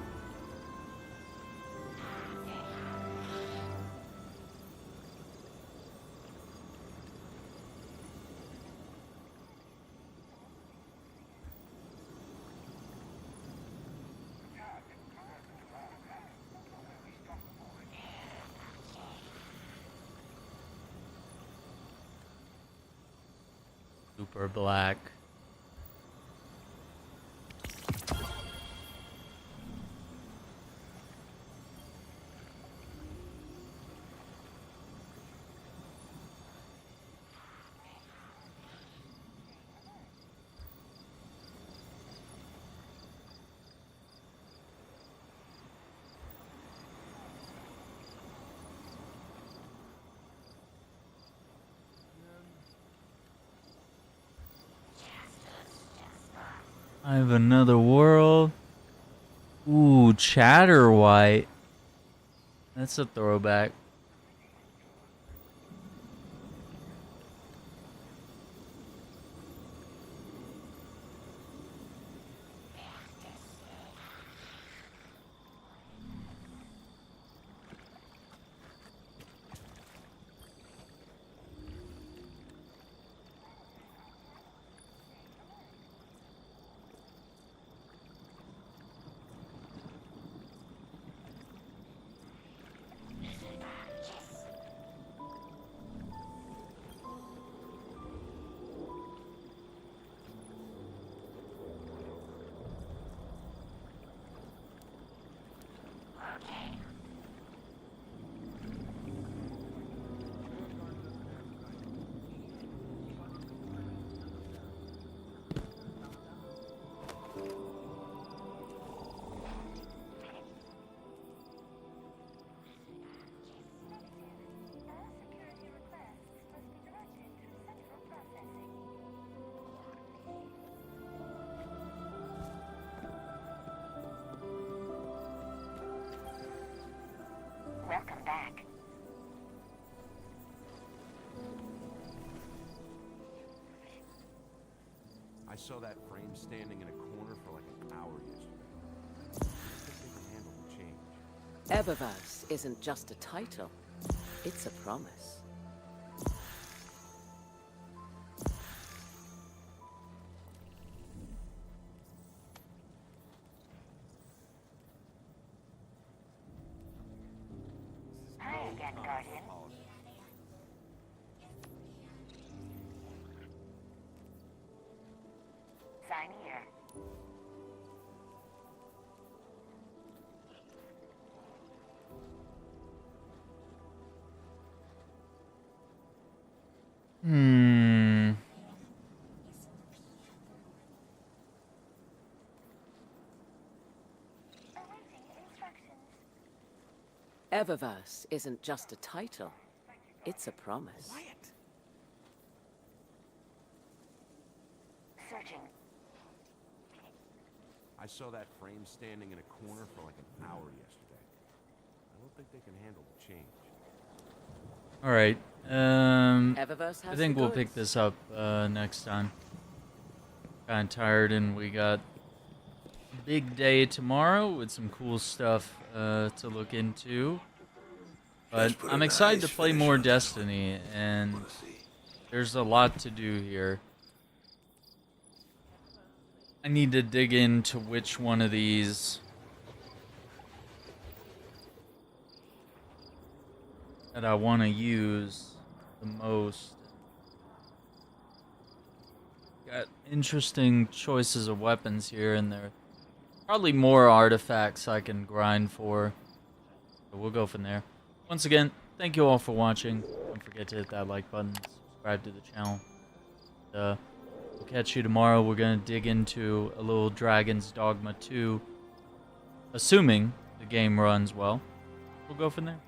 Super black. I have another world. Ooh, Chatter White. That's a throwback. Welcome back. I saw that frame standing in a corner for like an hour yesterday. I think they can handle the change. Eververse isn't just a title, it's a promise. Hi again, Guardian. Sign here. Eververse isn't just a title, it's a promise. Searching. I saw that frame standing in a corner for like an hour yesterday. I don't think they can handle the change. All right. Eververse I has think the we'll goods. pick this up next time. Kind of tired, and we got a big day tomorrow with some cool stuff to look into. But I'm excited to play more Destiny, and there's a lot to do here. I need to dig into which one of these that I want to use the most. Got interesting choices of weapons here, and there are probably more artifacts I can grind for. So we'll go from there. Once again, thank you all for watching. Don't forget to hit that like button, subscribe to the channel. We'll catch you tomorrow. We're going to dig into a little Dragon's Dogma 2. Assuming the game runs well, we'll go from there.